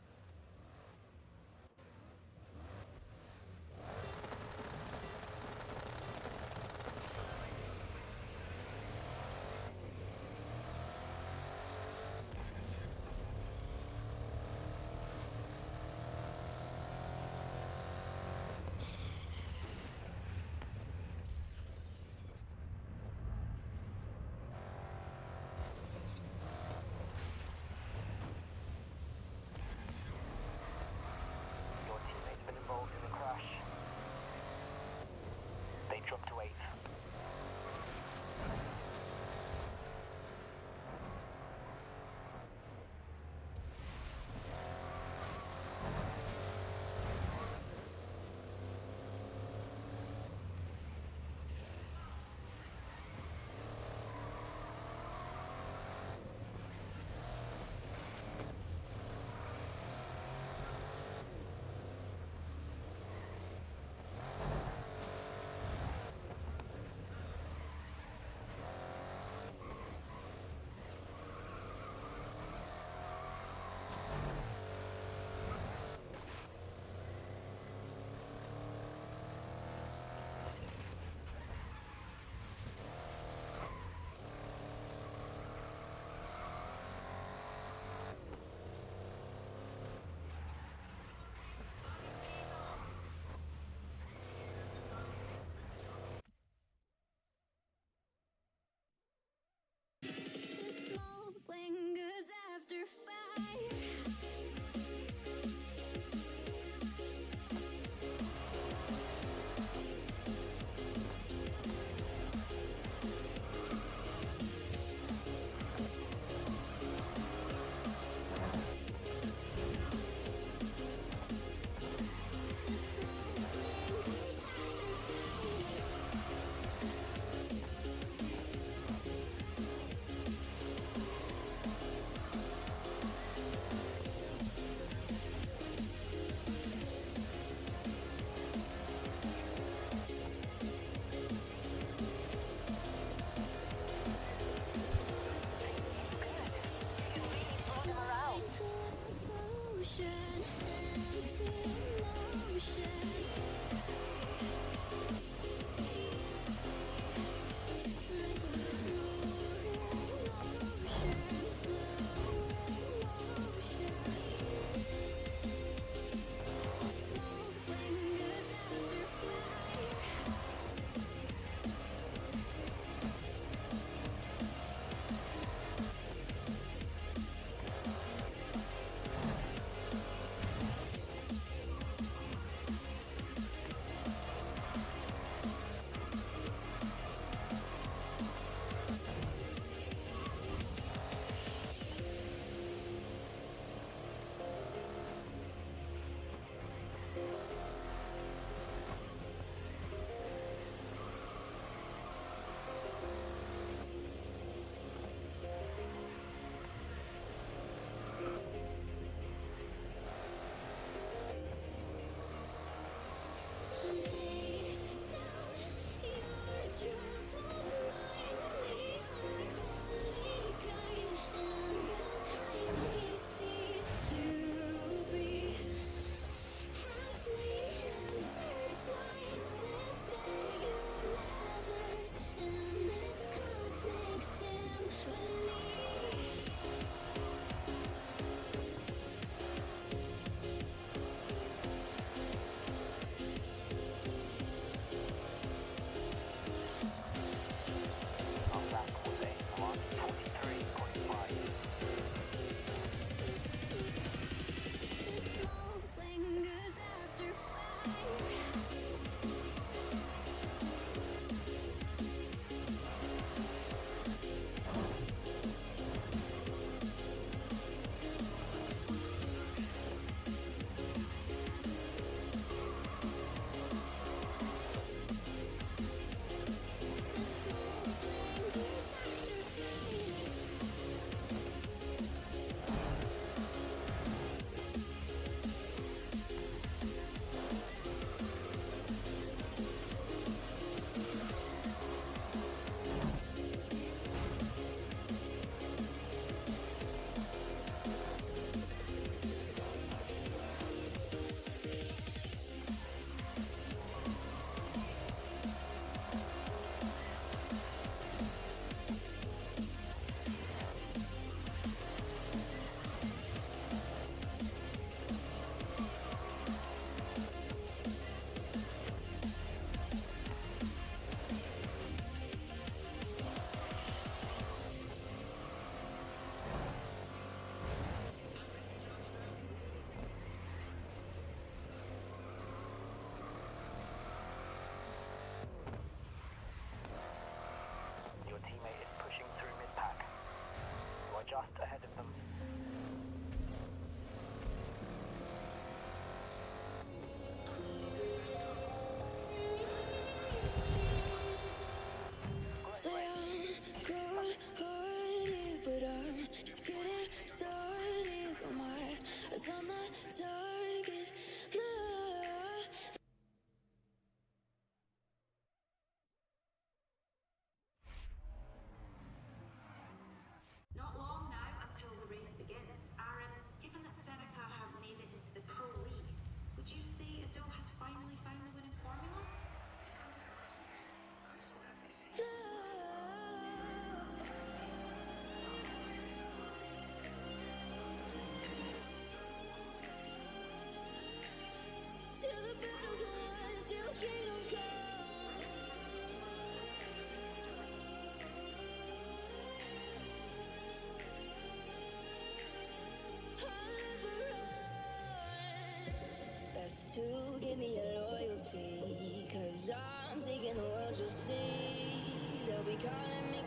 to give me your loyalty. Cause I'm taking the world, you'll see. They'll be calling me.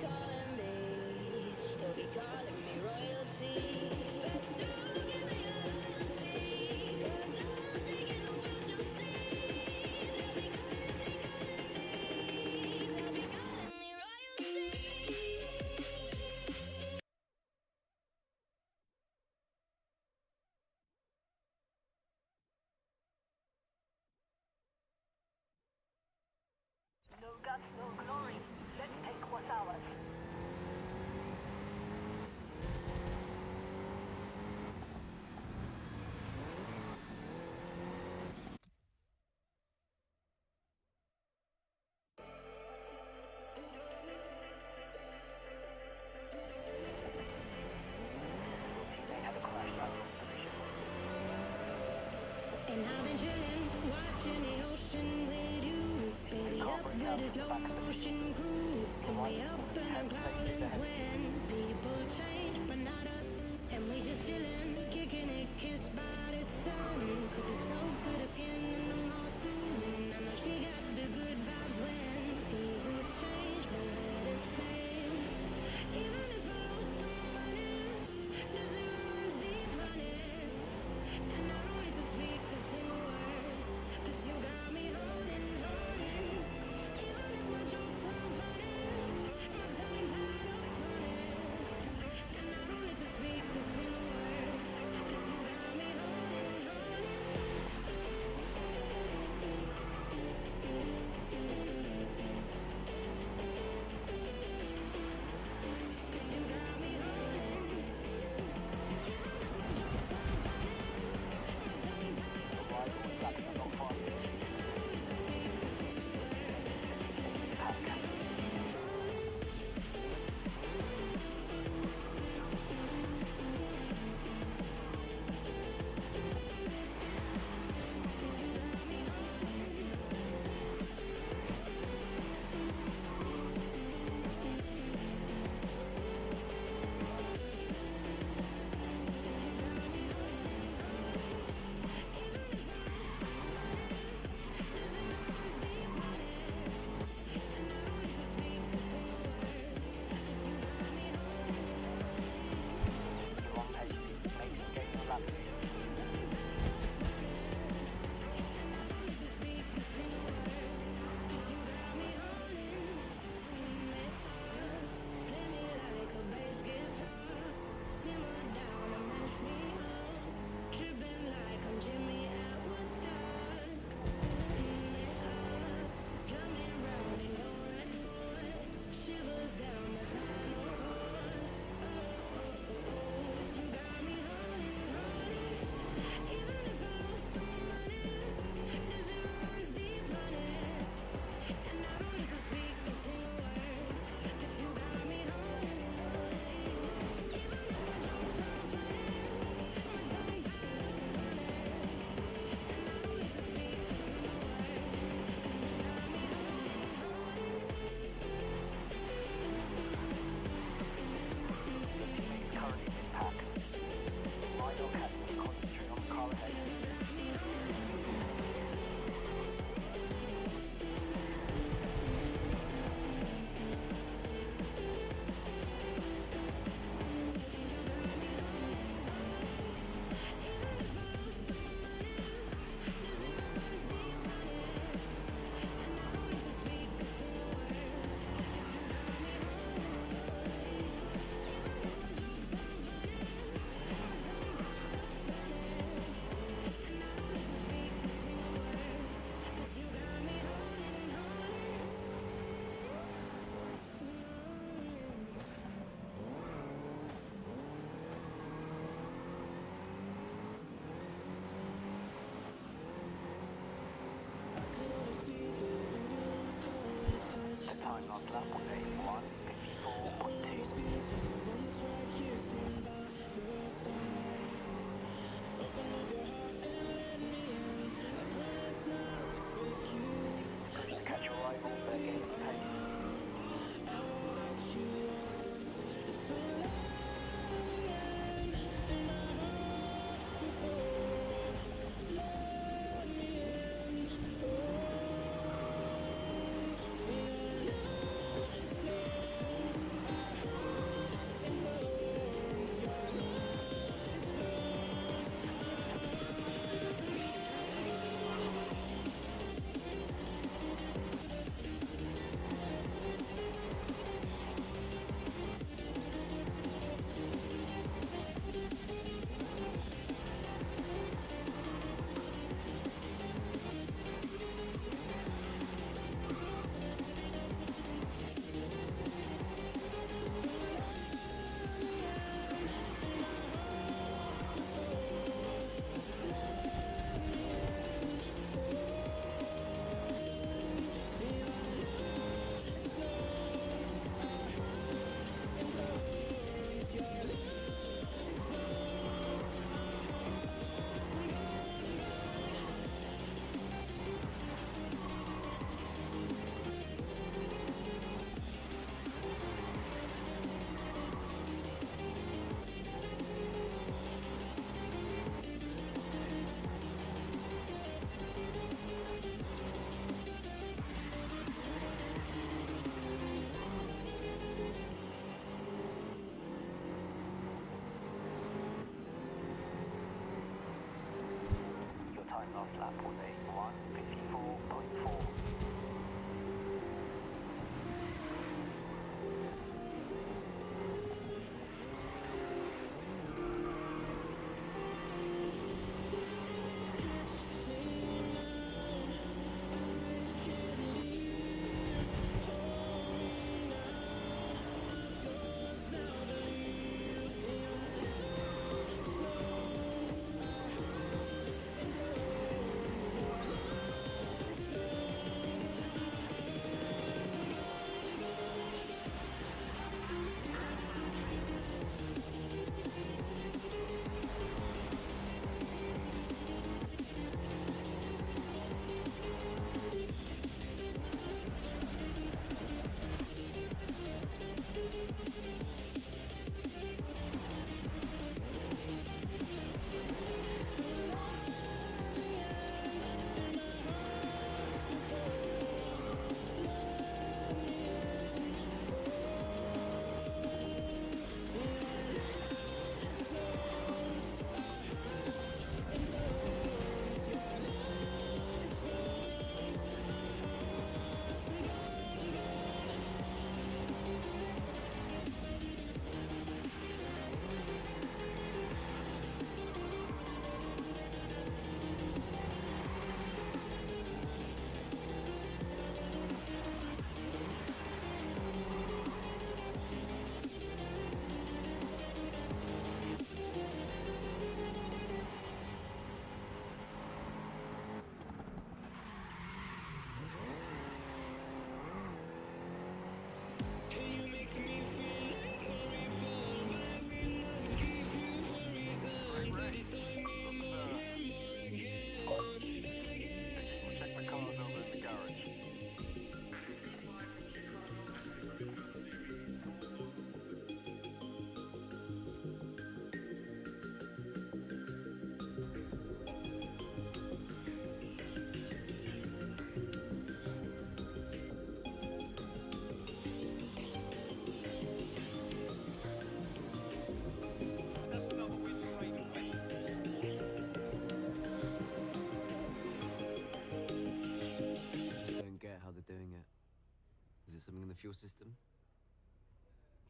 They'll be calling me royalty. Best to give me your loyalty. Cause I'm taking the world, you'll see. They'll be calling me. They'll be calling me royalty. No guts, no glory. Let's take what's ours. And I've been chillin', watching the ocean with you. Baby up with a slow motion crew. And we up in our clouds when people change, but not us. And we just chillin', kicking it, kissed by the sun. Could be soaked to the skin in the mall soon. I know she got the good vibes when seasons change, but we're the same. Even if I lost all my money, the zero runs deep, honey. And I don't need to speak a single word, 'cause you got me holding. Even if my jokes aren't funny, my tongue tied up on it. And I don't need to speak a single word, 'cause you got me holding. Jimmy at Woodstock. Drumming round in your red Ford. Shivers down my spinal cord. 'Cause you got me holding. Even if I lost all my money, the zero runs deep, honey. And I don't need to speak a single word, 'cause you got me holding. Even if my jokes aren't funny, my tongue tied up on it. Currently in pack. My dog has to concentrate on the car ahead. Time on lap was 81.52. To catch your rivals, they're gaining pace. lap was a 1:54.4. Something in the fuel system?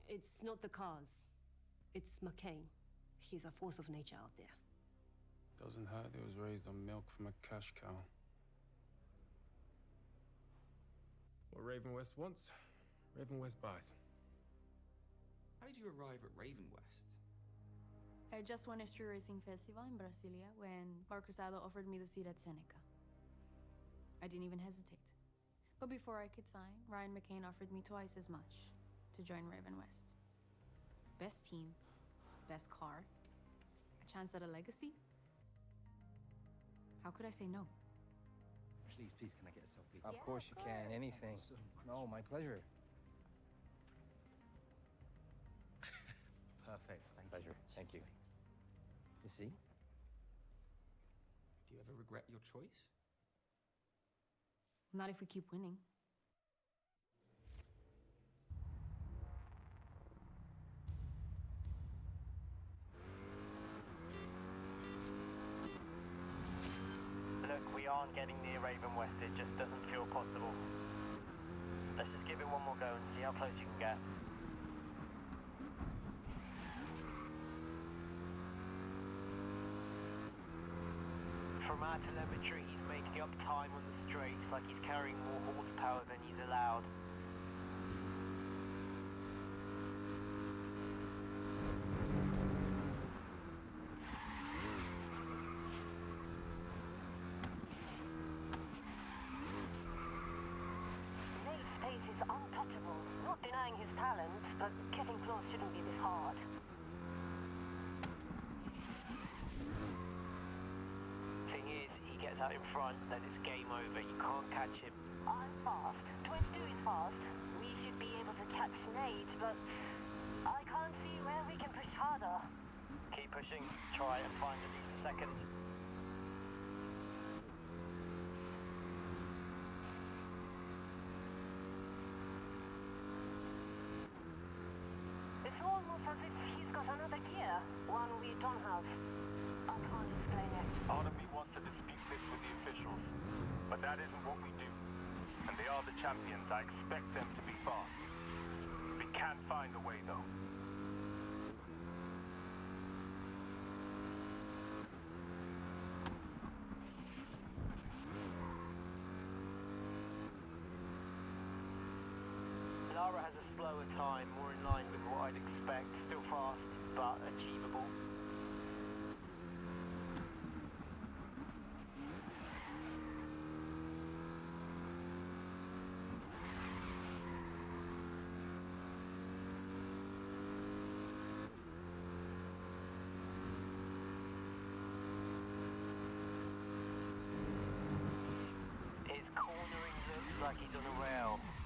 It's not the cars. It's McCain. He's a force of nature out there. Doesn't hurt it was raised on milk from a cash cow. What Raven West wants, Raven West buys. How did you arrive at Raven West? I just won a street racing festival in Brasilia when Marcus Cruzado offered me the seat at Seneca. I didn't even hesitate. But before I could sign, Ryan McCain offered me twice as much to join Raven West. Best team, best car, a chance at a legacy. How could I say no? Please, please, can I get a selfie? Of course you can. Anything. No, my pleasure. Perfect, thank Pleasure. you. Thank you. Thanks. You see? Do you ever regret your choice? Not if we keep winning. Look, we aren't getting near Raven West. It just doesn't feel possible. Let's just give it one more go and see how close you can get. From our telemetry, he's making up time on the straights like he's carrying more horsepower than he's allowed. Nate's pace is untouchable. Not denying his talent, but getting close shouldn't be this hard. Thing is, he gets out in front, then it's game over. You can't catch him. I'm fast. 22 is fast. We should be able to catch Nate, but I can't see where we can push harder. Keep pushing. Try and find at least a second. It's almost as if he's got another gear, one we don't have. I can't explain it. Part of me wants to dispute this with the officials. But that isn't what we do. And they are the champions. I expect them to be fast. We can find a way, though. Lara has a slower time, more in line with what I'd expect. Still fast, but achievable. His cornering looks like he's on a rail.